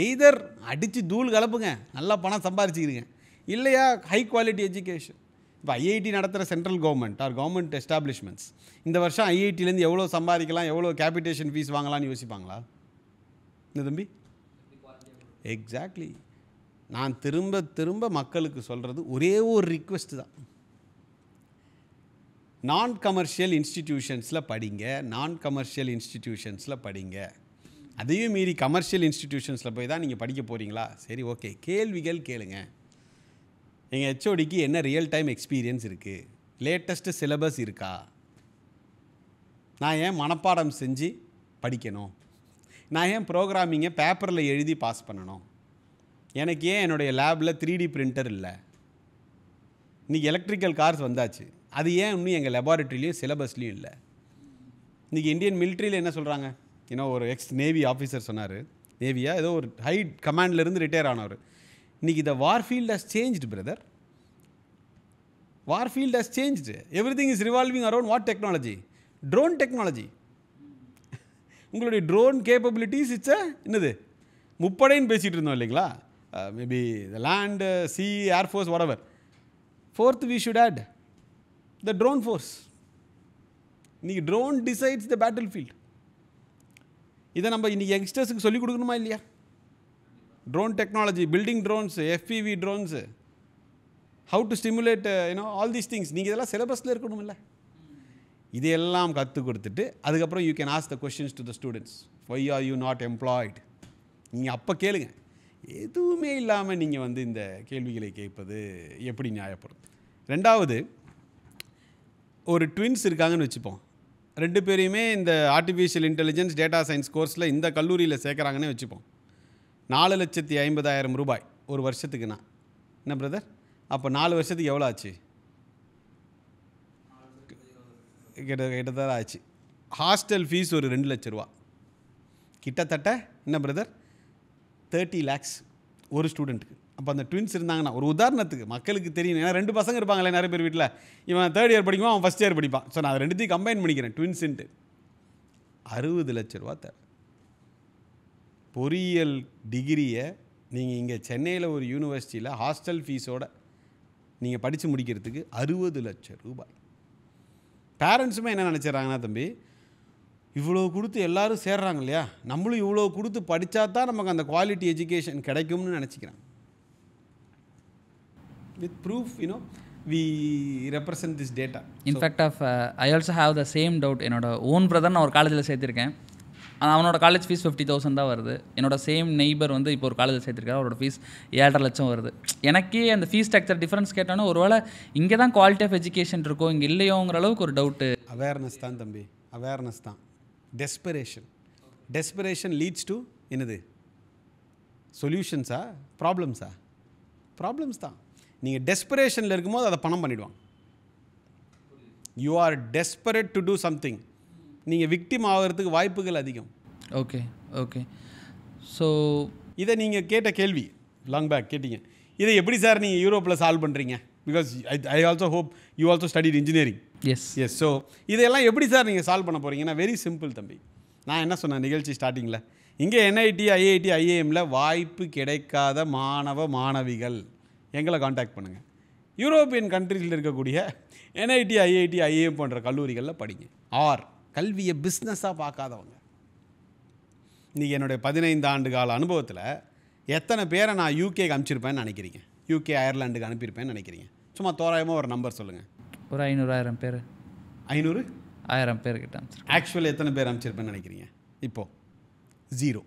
Either அடித்து தூள் கலப்புங்க, நல்லா பணம் சம்பாரிச்சிக்கிறீங்க, இல்லையா ஹை குவாலிட்டி எஜுகேஷன். இப்போ ஐஐடி நடத்துகிற central government or government establishments இந்த வருஷம் ஐஐடிலேருந்து எவ்வளோ சம்பாதிக்கலாம், எவ்வளோ கேபிட்டேஷன் ஃபீஸ் வாங்கலாம்னு யோசிப்பாங்களா இந்த தம்பி? எக்ஸாக்ட்லி. நான் திரும்ப திரும்ப மக்களுக்கு சொல்கிறது ஒரே ஒரு ரிக்வெஸ்ட் தான். நான் கமர்ஷியல் இன்ஸ்டிடியூஷன்ஸில் படிங்க, நான் கமர்ஷியல் இன்ஸ்டிடியூஷன்ஸில் படிங்க. அதையும் மீறி கமர்ஷியல் இன்ஸ்டிடியூஷன்ஸில் போய் தான் நீங்கள் படிக்க போகிறீங்களா? சரி, ஓகே, கேள்விகள் கேளுங்க. எங்கள் ஹெச்ஓடிக்கு என்ன ரியல் டைம் எக்ஸ்பீரியன்ஸ் இருக்குது, லேட்டஸ்ட்டு சிலபஸ் இருக்கா, நான் ஏன் மனப்பாடம் செஞ்சு படிக்கணும், நான் ஏன் ப்ரோக்ராமிங்கை பேப்பரில் எழுதி பாஸ் பண்ணணும், எனக்கு ஏன் என்னுடைய லேபில் 3D பிரிண்டர் இல்லை, இன்றைக்கி எலக்ட்ரிக்கல் கார்ஸ் வந்தாச்சு, அது ஏன் இன்னும் எங்கள் லெபார்ட்ரிலையும் சிலபஸ்லேயும் இல்லை. இன்றைக்கி இந்தியன் மிலிட்ரியில் என்ன சொல்கிறாங்க, இன்னும் ஒரு எக்ஸ் நேவி ஆஃபீஸர் சொன்னார், நேவியா ஏதோ ஒரு ஹை கமாண்ட்லேருந்து ரிட்டையர் ஆனவர், இன்றைக்கி the war field has changed brother. War field has changed. Every thing is revolving around what technology? Drone technology. உங்களுடைய ட்ரோன் கேப்பபிலிட்டிஸ் இட்ஸ் என்னது முப்படைன்னு பேசிகிட்டு இருந்தோம் இல்லைங்களா? Maybe the land, sea, air force, whatever. Fourth we should add the drone force. இன்றைக்கி drone decides the battle field. இதை நம்ம இன்றைக்கி யங்ஸ்டர்ஸுக்கு சொல்லிக் கொடுக்கணுமா இல்லையா? Drone technology, building drones, FPV drones, how to stimulate all these things. நீங்கள் இதெல்லாம் சிலபஸில் இருக்கணும் இல்லை? இதையெல்லாம் கற்றுக் கொடுத்துட்டு அதுக்கப்புறம் you can ask the questions to the students, why are you not employed. நீங்கள் அப்போ கேளுங்க. எதுவுமே இல்லாமல் நீங்கள் இந்த கேள்விகளை கேட்பது எப்படி நியாயப்படும்? ரெண்டாவது, ஒரு ட்வின்ஸ் இருக்காங்கன்னு வச்சுப்போம். 2 பேரையுமே இந்த ஆர்டிஃபிஷியல் இன்டெலிஜென்ஸ் டேட்டா சயின்ஸ் கோர்ஸில் இந்த கல்லூரியில் சேர்க்குறாங்கன்னு வச்சுப்போம். 4,50,000 ரூபாய் ஒரு வருஷத்துக்குண்ணா என்ன பிரதர்? அப்போ 4 வருஷத்துக்கு எவ்வளோ ஆச்சு? கிட்டத்தட்ட ஆச்சு. ஹாஸ்டல் ஃபீஸ் ஒரு 2 லட்ச ரூபா கிட்டத்தட்ட. என்ன பிரதர்? 30 lakhs ஒரு ஸ்டூடெண்ட்டுக்கு. அப்போ அந்த ட்வின்ஸ் இருந்தாங்கன்னா, ஒரு உதாரணத்துக்கு மக்களுக்கு தெரியும், ஏன்னா 2 பசங்க இருப்பாங்களே நிறைய பேர் வீட்டில், இவன் 3rd year படிக்குமா, அவன் 1st year படிப்பான். ஸோ நான் 2த்தையும் கம்பைன் பண்ணிக்கிறேன், ட்வின்ஸுன்ட்டு. 60 லட்ச ரூபா தேவை. பொறியியல் டிகிரியை நீங்கள் இங்கே சென்னையில் ஒரு யூனிவர்சிட்டியில் ஹாஸ்டல் ஃபீஸோடு நீங்கள் படித்து முடிக்கிறதுக்கு 60 லட்சம் ரூபாய். பேரண்ட்ஸுமே என்ன நினச்சிட்றாங்கன்னா, தம்பி இவ்வளோ கொடுத்து எல்லோரும் சேர்றாங்க இல்லையா, நம்மளும் இவ்வளோ கொடுத்து படித்தா தான் நமக்கு அந்த குவாலிட்டி எஜுகேஷன் கிடைக்கும்னு நினச்சிக்கிறாங்க. With proof we represent this data. In fact, I also have the same doubt. என்னோட ஓன் பிரதர் நான் ஒரு காலேஜில் சேர்த்திருக்கேன். அவனோட காலேஜ் ஃபீஸ் 50,000 தான் வருது. என்னோட சேம் நெய்பர் இப்போ ஒரு காலேஜில் சேர்த்திருக்காரு, அவரோட ஃபீஸ் 7.5 லட்சம் வருது. எனக்கே அந்த ஃபீஸ் ஸ்ட்ரக்சர் டிஃப்ரென்ஸ் கேட்டோன்னா ஒருவேளை இங்கே தான் குவாலிட்டி ஆஃப் எஜுகேஷன் இருக்கோ இங்கே இல்லையோங்கிற அளவுக்கு ஒரு டவுட்டு. அவேர்னஸ் தான் தம்பி, அவேர்னஸ் தான். டெஸ்பரேஷன் லீட்ஸ் டு என்னது? சொல்யூஷன்ஸா ப்ராப்ளம்ஸா? ப்ராப்ளம்ஸ் தான். நீங்கள் டெஸ்பரேஷனில் இருக்கும்போது அதை பணம் பண்ணிவிடுவாங்க. You are desperate to do something, நீங்கள் விக்டிம் ஆகிறதுக்கு வாய்ப்புகள் அதிகம். Okay okay. ஸோ இதை நீங்கள் கேட்ட கேள்வி லாங் பேக் கேட்டீங்க, இதை எப்படி சார் நீங்கள் யூரோப்பில் சால்வ் பண்ணுறீங்க? Because I also hope you also studied engineering. Yes. So இதெல்லாம் எப்படி சார் நீங்கள் சால்வ் பண்ண போகிறீங்கன்னா, வெரி சிம்பிள் தம்பி. நான் என்ன சொன்னேன் நிகழ்ச்சி ஸ்டார்டிங்கில், இங்கே என்ஐடி, ஐஐடி, ஐஏஎம்மில் வாய்ப்பு கிடைக்காத மாணவ மாணவிகள் எங்களை காண்டாக்ட் பண்ணுங்கள். யூரோப்பியன் கண்ட்ரீஸில் இருக்கக்கூடிய என்ஐடி, ஐஐடி, ஐஏஎம் போன்ற கல்லூரிகளில் படிங்க. ஆர் கல்வியை பிஸ்னஸாக பார்க்காதவங்க. இன்றைக்கி என்னுடைய 15 ஆண்டு கால அனுபவத்தில் எத்தனை பேரை நான் யூகேக்கு அனுப்பிச்சிருப்பேன்னு நினைக்கிறீங்க? யூகே, அயர்லாண்டுக்கு அனுப்பியிருப்பேன்னு நினைக்கிறீங்க? சும்மா தோராயமாக ஒரு நம்பர் சொல்லுங்கள். ஒரு 500,000 பேர். 500,000 பேர்கிட்ட ஆக்சுவலி எத்தனை பேர் அனுப்பிச்சிருப்பேன்னு நினைக்கிறீங்க? இப்போது 0.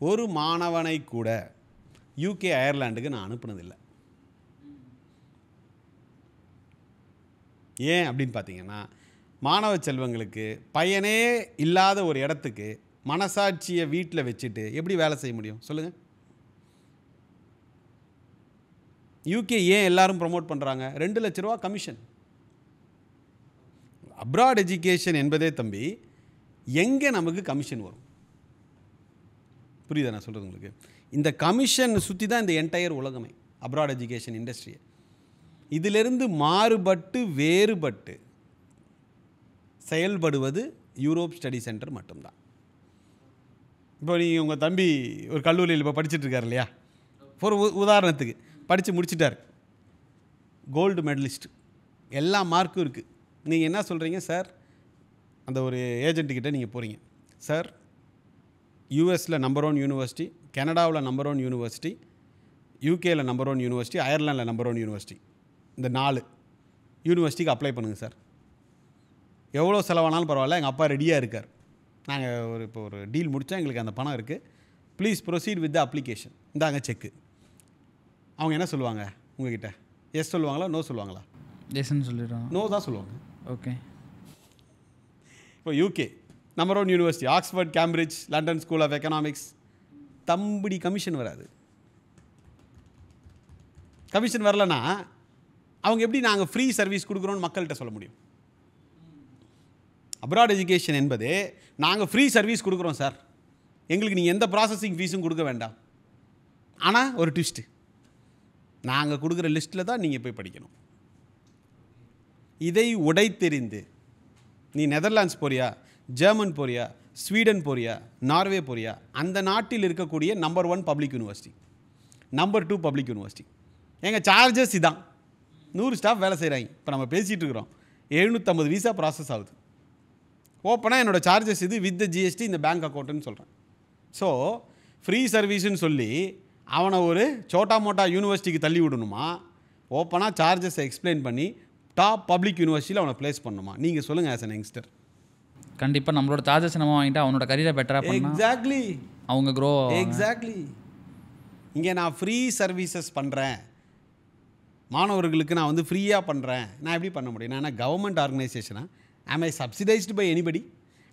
ஒரு மாணவனை கூட யூகே, அயர்லாண்டுக்கு நான் அனுப்புனதில்லை. ஏன் அப்படின்னு பார்த்தீங்கன்னா, மாணவ செல்வங்களுக்கு பயனே இல்லாத ஒரு இடத்துக்கு மனசாட்சியை வீட்டில் வச்சுட்டு எப்படி வேலை செய்ய முடியும் சொல்லுங்கள்? யூகே ஏன் எல்லாரும் ப்ரொமோட் பண்ணுறாங்க? 2 லட்ச ரூபா கமிஷன். அப்ராட் எஜுகேஷன் என்பதே தம்பி எங்கே நமக்கு கமிஷன் வரும்? புரியுதா நான் சொல்கிறது உங்களுக்கு? இந்த கமிஷன் சுற்றி தான் இந்த என்டையர் உலகமே, அப்ராட் எஜுகேஷன் இண்டஸ்ட்ரியை. இதிலிருந்து மாறுபட்டு வேறுபட்டு செயல்படுவது யூரோப் ஸ்டடி சென்டர் மட்டும்தான். இப்போ நீங்கள் உங்கள் தம்பி ஒரு கல்லூரியில் இப்போ படிச்சுட்டு இருக்கார் இல்லையா, ஒரு உதாரணத்துக்கு படித்து முடிச்சிட்டார், கோல்டு மெடலிஸ்ட், எல்லா மார்க்கும் இருக்குது. நீங்கள் என்ன சொல்கிறீங்க சார்? அந்த ஒரு ஏஜென்ட்டுக்கிட்ட நீங்கள் போகிறீங்க, சார் யூஎஸில் நம்பர் 1 யூனிவர்சிட்டி, கனடாவில் நம்பர் 1 யூனிவர்சிட்டி, யூகேயில் நம்பர் 1 யூனிவர்சிட்டி, அயர்லாண்டில் நம்பர் 1 யூனிவர்சிட்டி, இந்த 4 யூனிவர்சிட்டிக்கு அப்ளை பண்ணுங்கள் சார். எவ்வளோ செலவானாலும் பரவாயில்ல, எங்கள் அப்பா ரெடியாக இருக்கார், நாங்கள் இப்போ ஒரு டீல் முடித்தா எங்களுக்கு அந்த பணம் இருக்குது, please proceed with the application, இந்தாங்க செக்கு. அவங்க என்ன சொல்லுவாங்க உங்ககிட்ட? எஸ் சொல்லுவாங்களா, நோ சொல்லுவாங்களா? எஸ்ன்னு சொல்லிடுவோம். நோ தான் சொல்லுவாங்க. ஓகே. இப்போ UK number 1 university, Oxford, Cambridge, London School of Economics, தம்படி கமிஷன் வராது. கமிஷன் வரலன்னா அவங்க எப்படி நாங்கள் ஃப்ரீ சர்வீஸ் கொடுக்குறோன்னு மக்கள்கிட்ட சொல்ல முடியும்? அப்ராட் எஜுகேஷன் என்பது நாங்கள் ஃப்ரீ சர்வீஸ் கொடுக்குறோம் சார், எங்களுக்கு நீங்கள் எந்த ப்ராசஸிங் ஃபீஸும் கொடுக்க வேண்டாம். ஆனால் ஒரு ட்விஸ்ட்டு, நாங்கள் கொடுக்குற லிஸ்ட்டில் தான் நீங்கள் போய் படிக்கணும். இதை உடைத்தெறிந்து நீ நெதர்லாண்ட்ஸ் போறியா, ஜெர்மன் போறியா, ஸ்வீடன் போறியா, நார்வே போறியா, அந்த நாட்டில் இருக்கக்கூடிய number 1 public university, number 2 public university, எங்கள் சார்ஜஸ் இதான், 100 ஸ்டாஃப் வேலை செய்கிறாங்க. இப்போ நம்ம பேசிகிட்டு இருக்கிறோம், 750 விசா ப்ராசஸ் ஆகுது. ஓப்பனாக என்னோடய சார்ஜஸ் இது வித் த ஜிஎஸ்டி இந்த பேங்க் அக்கௌண்ட்டுன்னு சொல்கிறேன். ஸோ ஃப்ரீ சர்வீஸ்ன்னு சொல்லி அவனை ஒரு சோட்டா மோட்டா யூனிவர்சிட்டிக்கு தள்ளி விடணுமா? ஓப்பனாக சார்ஜஸை எக்ஸ்பிளைன் பண்ணி டாப் பப்ளிக் யூனிவர்சிட்டியில் அவனை ப்ளேஸ் பண்ணணுமா? நீங்கள் சொல்லுங்கள் ஆஸ் அன் யங்ஸ்டர். கண்டிப்பாக நம்மளோட சார்ஜஸ் நம்ம வாங்கிட்டு அவனோட கரியரை பெட்டராக பண்ணலாம். எக்ஸாக்ட்லி, அவங்க க்ரோ. எக்ஸாக்ட்லி. இங்கே நான் ஃப்ரீ சர்வீசஸ் பண்ணுறேன், மாணவர்களுக்கு நான் வந்து ஃப்ரீயாக பண்ணுறேன், நான் எப்படி பண்ண முடியும்? நான் கவர்மெண்ட் ஆர்கனைசேஷனாக am I subsidized by anybody?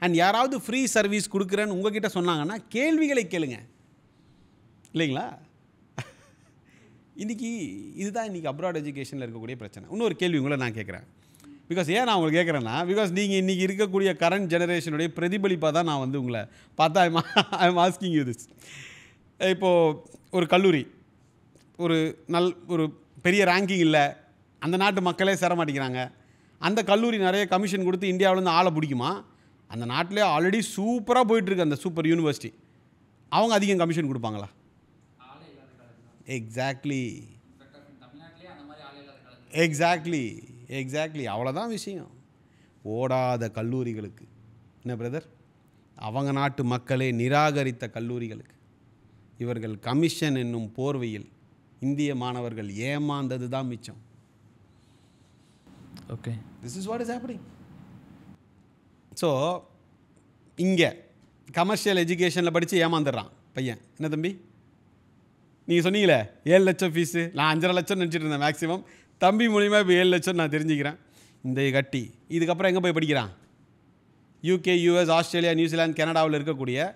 And யாராவது ஃப்ரீ சர்வீஸ் கொடுக்குறேன்னு உங்ககிட்ட சொன்னாங்கன்னா கேள்விகளை கேளுங்க, இல்லைங்களா? இன்றைக்கி இதுதான் இன்றைக்கி அப்ராட் எஜுகேஷனில் இருக்கக்கூடிய பிரச்சனை. இன்னொரு கேள்வி உங்களை நான் கேட்குறேன். பிகாஸ் ஏன் நான் உங்களுக்கு கேட்குறேன்னா, பிகாஸ் நீங்கள் இன்றைக்கி இருக்கக்கூடிய கரண்ட் ஜெனரேஷனுடைய பிரதிபலிப்பாக தான் நான் வந்து உங்களை பார்த்தா I am asking you this. இப்போது ஒரு கல்லூரி ஒரு பெரிய ரேங்கிங் இல்லை, அந்த நாட்டு மக்களே சேர மாட்டேங்கிறாங்க, அந்த கல்லூரி நிறைய கமிஷன் கொடுத்து இந்தியாவிலேருந்து ஆளை பிடிக்குமா? அந்த நாட்டிலே ஆல்ரெடி சூப்பராக போயிட்டுருக்கு அந்த சூப்பர் யூனிவர்சிட்டி, அவங்க அதிகம் கமிஷன் கொடுப்பாங்களா? Exactly, exactly, exactly. அவ்வளோதான் விஷயம். ஓடாத கல்லூரிகளுக்கு என்ன பிரதர், அவங்க நாட்டு மக்களே நிராகரித்த கல்லூரிகளுக்கு இவர்கள் கமிஷன் என்னும் போர்வையில் இந்திய மாணவர்கள் ஏமாந்தது தான் மிச்சம். Okay, this is what is happening. So இங்கே கமர்ஷியல் எஜுகேஷனில் படித்து ஏமாந்துடுறான் பையன். என்ன தம்பி நீங்கள் சொன்னீங்களே 7 லட்சம் ஃபீஸு, நான் 5.5 லட்சம் நினச்சிட்டு இருந்தேன் மேக்ஸிமம். தம்பி மூலிமா இப்போ 7 லட்சம் நான் தெரிஞ்சுக்கிறேன். இந்த கட்டி இதுக்கப்புறம் எங்கே போய் படிக்கிறான்? யூகே, யூஎஸ், ஆஸ்திரேலியா, நியூசிலாந்து, கனடாவில் இருக்கக்கூடிய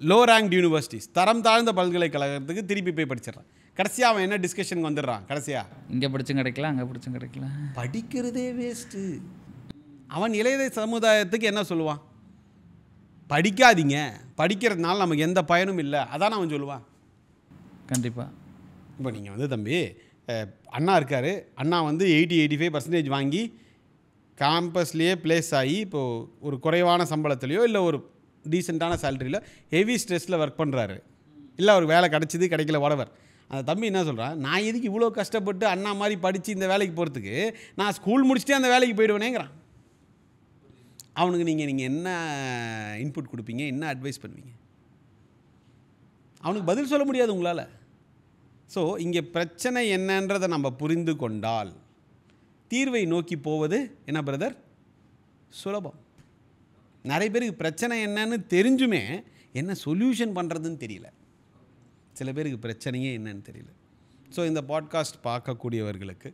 லோ ரேங்க்டு யூனிவர்சிட்டிஸ், தரம் தாழ்ந்த பல்கலைக்கழகத்துக்கு திருப்பி போய் படிச்சிடறான். கடைசியாக அவன் என்ன டிஸ்கஷனுக்கு வந்துடுறான்? கடைசியாக இங்கே படிச்சும் கிடைக்கல, அங்கே படிச்சும் கிடைக்கல, படிக்கிறதே வேஸ்ட்டு. அவன் இளைய சமுதாயத்துக்கு என்ன சொல்லுவான்? படிக்காதீங்க, படிக்கிறதுனால நமக்கு எந்த பயனும் இல்லை, அதான் அவன் சொல்லுவான். கண்டிப்பாக. இப்போ நீங்கள் வந்து தம்பி அண்ணா இருக்கார், அண்ணா வந்து 80-85% வாங்கி கேம்பஸ்லேயே ப்ளேஸ் ஆகி இப்போது ஒரு குறைவான சம்பளத்துலையோ இல்லை ஒரு டீசெண்டான சேலரியில் ஹெவி ஸ்ட்ரெஸ்ஸில் ஒர்க் பண்ணுறாரு, இல்லை அவருக்கு வேலை கிடச்சிது கிடைக்கல whatever. அந்த தம்பி என்ன சொல்கிறான்? நான் எதுக்கு இவ்வளோ கஷ்டப்பட்டு அண்ணா மாதிரி படித்து இந்த வேலைக்கு போகிறதுக்கு, நான் ஸ்கூல் முடிச்சுட்டே அந்த வேலைக்கு போயிடுவேனேங்கிறான். அவனுக்கு நீங்கள் என்ன இன்புட் கொடுப்பீங்க, என்ன அட்வைஸ் பண்ணுவீங்க? அவனுக்கு பதில் சொல்ல முடியாது உங்களால். ஸோ இங்கே பிரச்சனை என்னன்றதை நம்ம புரிந்து கொண்டால் தீர்வை நோக்கி போவது என்ன பிரதர்? சுலபம். நிறைய பேருக்கு பிரச்சனை என்னன்னு தெரிஞ்சுமே என்ன சொல்யூஷன் பண்ணுறதுன்னு தெரியல. சில பேருக்கு பிரச்சனையே என்னன்னு தெரியல. ஸோ இந்த பாட்காஸ்ட் பார்க்கக்கூடியவர்களுக்கு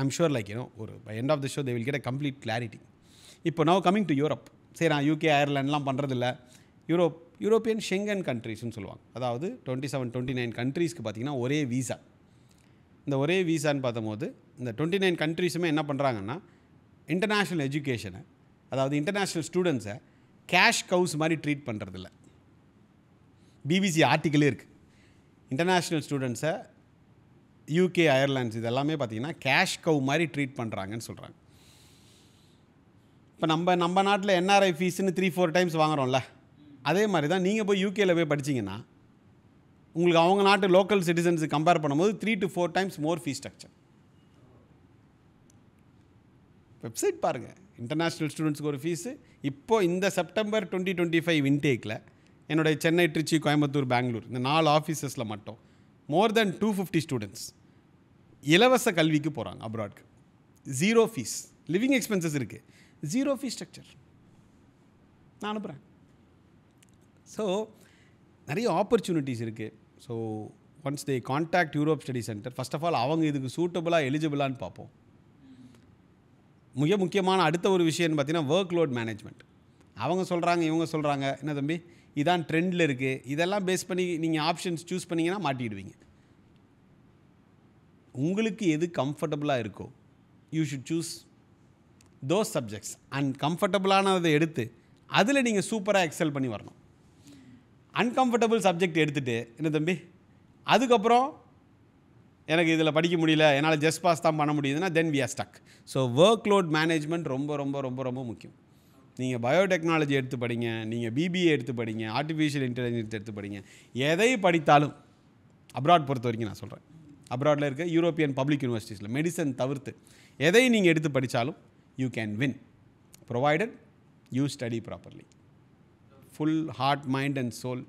ஐம் ஷுர் லைக் ஒரு by end of the show they will get a complete clarity. இப்போ நவ் கமிங் டு யூரோப். சரி, நான் யூகே அயர்லாண்ட்லாம் பண்ணுறதில்ல. யூரோப்பியன் ஷெங்கன் கண்ட்ரீஸ்னு சொல்லுவாங்க. அதாவது 27-29 கண்ட்ரீஸ்க்கு பார்த்திங்கன்னா ஒரே வீசா. இந்த ஒரே வீசான்னு பார்த்தபோது இந்த 29 கண்ட்ரீஸுமே என்ன பண்ணுறாங்கன்னா இன்டர்நேஷ்னல் எஜுகேஷனை, அதாவது இன்டர்நேஷ்னல் ஸ்டூடெண்ட்ஸை கேஷ் கவுஸ் மாதிரி ட்ரீட் பண்ணுறதில்ல. பிபிசி ஆர்டிக்கிளே இருக்குது. இன்டர்நேஷ்னல் ஸ்டூடெண்ட்ஸை யூகே அயர்லாண்ட்ஸ் இதெல்லாமே பார்த்திங்கன்னா கேஷ் கவு மாதிரி ட்ரீட் பண்ணுறாங்கன்னு சொல்கிறாங்க. இப்போ நம்ம நாட்டில் என்ஆர்ஐ ஃபீஸ்ன்னு 3-4 டைம்ஸ் வாங்குகிறோம்ல, அதே மாதிரி தான் நீங்கள் போய் யூகேயில் போய் படிச்சிங்கன்னா உங்களுக்கு அவங்க நாட்டு லோக்கல் சிட்டிசன்ஸு கம்பேர் பண்ணும்போது 3 to 4 times more fees structure. Website பாருங்கள், இன்டர்நேஷ்னல் ஸ்டூடெண்ட்ஸுக்கு ஒரு ஃபீஸு. இப்போது இந்த செப்டம்பர் 2025 இன்டேக்கில் என்னுடைய சென்னை, திருச்சி, கோயம்புத்தூர், பெங்களூர் இந்த 4 ஆஃபீஸஸில் மட்டும் மோர் தென் 250 ஸ்டூடெண்ட்ஸ் இலவச கல்விக்கு போகிறாங்க அப்ராட்க்கு. 0 ஃபீஸ். லிவிங் எக்ஸ்பென்சஸ் இருக்குது, 0 ஃபீஸ் ஸ்ட்ரக்சர். நான் அனுப்புகிறேன். ஸோ நிறைய ஆப்பர்ச்சுனிட்டிஸ் இருக்குது. So once they contact Europe study centre, first of all அவங்க இதுக்கு சூட்டபுளாக எலிஜிபிளான்னு பார்ப்போம். மிக முக்கியமான அடுத்த ஒரு விஷயம்னு பார்த்தீங்கன்னா ஒர்க் லோட் மேனேஜ்மெண்ட். அவங்க சொல்கிறாங்க, இவங்க சொல்கிறாங்க, என்ன தம்பி இதான் ட்ரெண்டில் இருக்குது, இதெல்லாம் பேஸ் பண்ணி நீங்கள் ஆப்ஷன்ஸ் சூஸ் பண்ணிங்கன்னா மாட்டிடுவீங்க. உங்களுக்கு எது கம்ஃபர்டபுளாக இருக்கோ you should choose those subjects. And கம்ஃபர்டபுளானதை எடுத்து அதில் நீங்கள் சூப்பராக எக்ஸல் பண்ணி வரணும். அன்கம்ஃபர்டபுள் சப்ஜெக்ட் எடுத்துகிட்டு என்ன தம்பி அதுக்கப்புறம் எனக்கு இதில் படிக்க முடியல, என்னால் ஜஸ்ட் பாஸ் தான் பண்ண முடியுதுன்னா then we are stuck. So work load management ரொம்ப ரொம்ப ரொம்ப ரொம்ப முக்கியம். நீங்கள் பயோடெக்னாலஜி எடுத்து படிங்க, நீங்கள் பிபிஏ எடுத்து படிங்க, ஆர்டிஃபிஷியல் இன்டெலிஜென்ஸ் எடுத்து படிங்க, எதை படித்தாலும் அப்ராட் பொறுத்த வரைக்கும் நான் சொல்கிறேன், அப்ராடில் இருக்க யூரோப்பியன் பப்ளிக் யூனிவர்சிட்டிஸில் மெடிசன் தவிர்த்து எதை நீங்கள் எடுத்து படித்தாலும் you can win provided you study properly. Full heart, mind and soul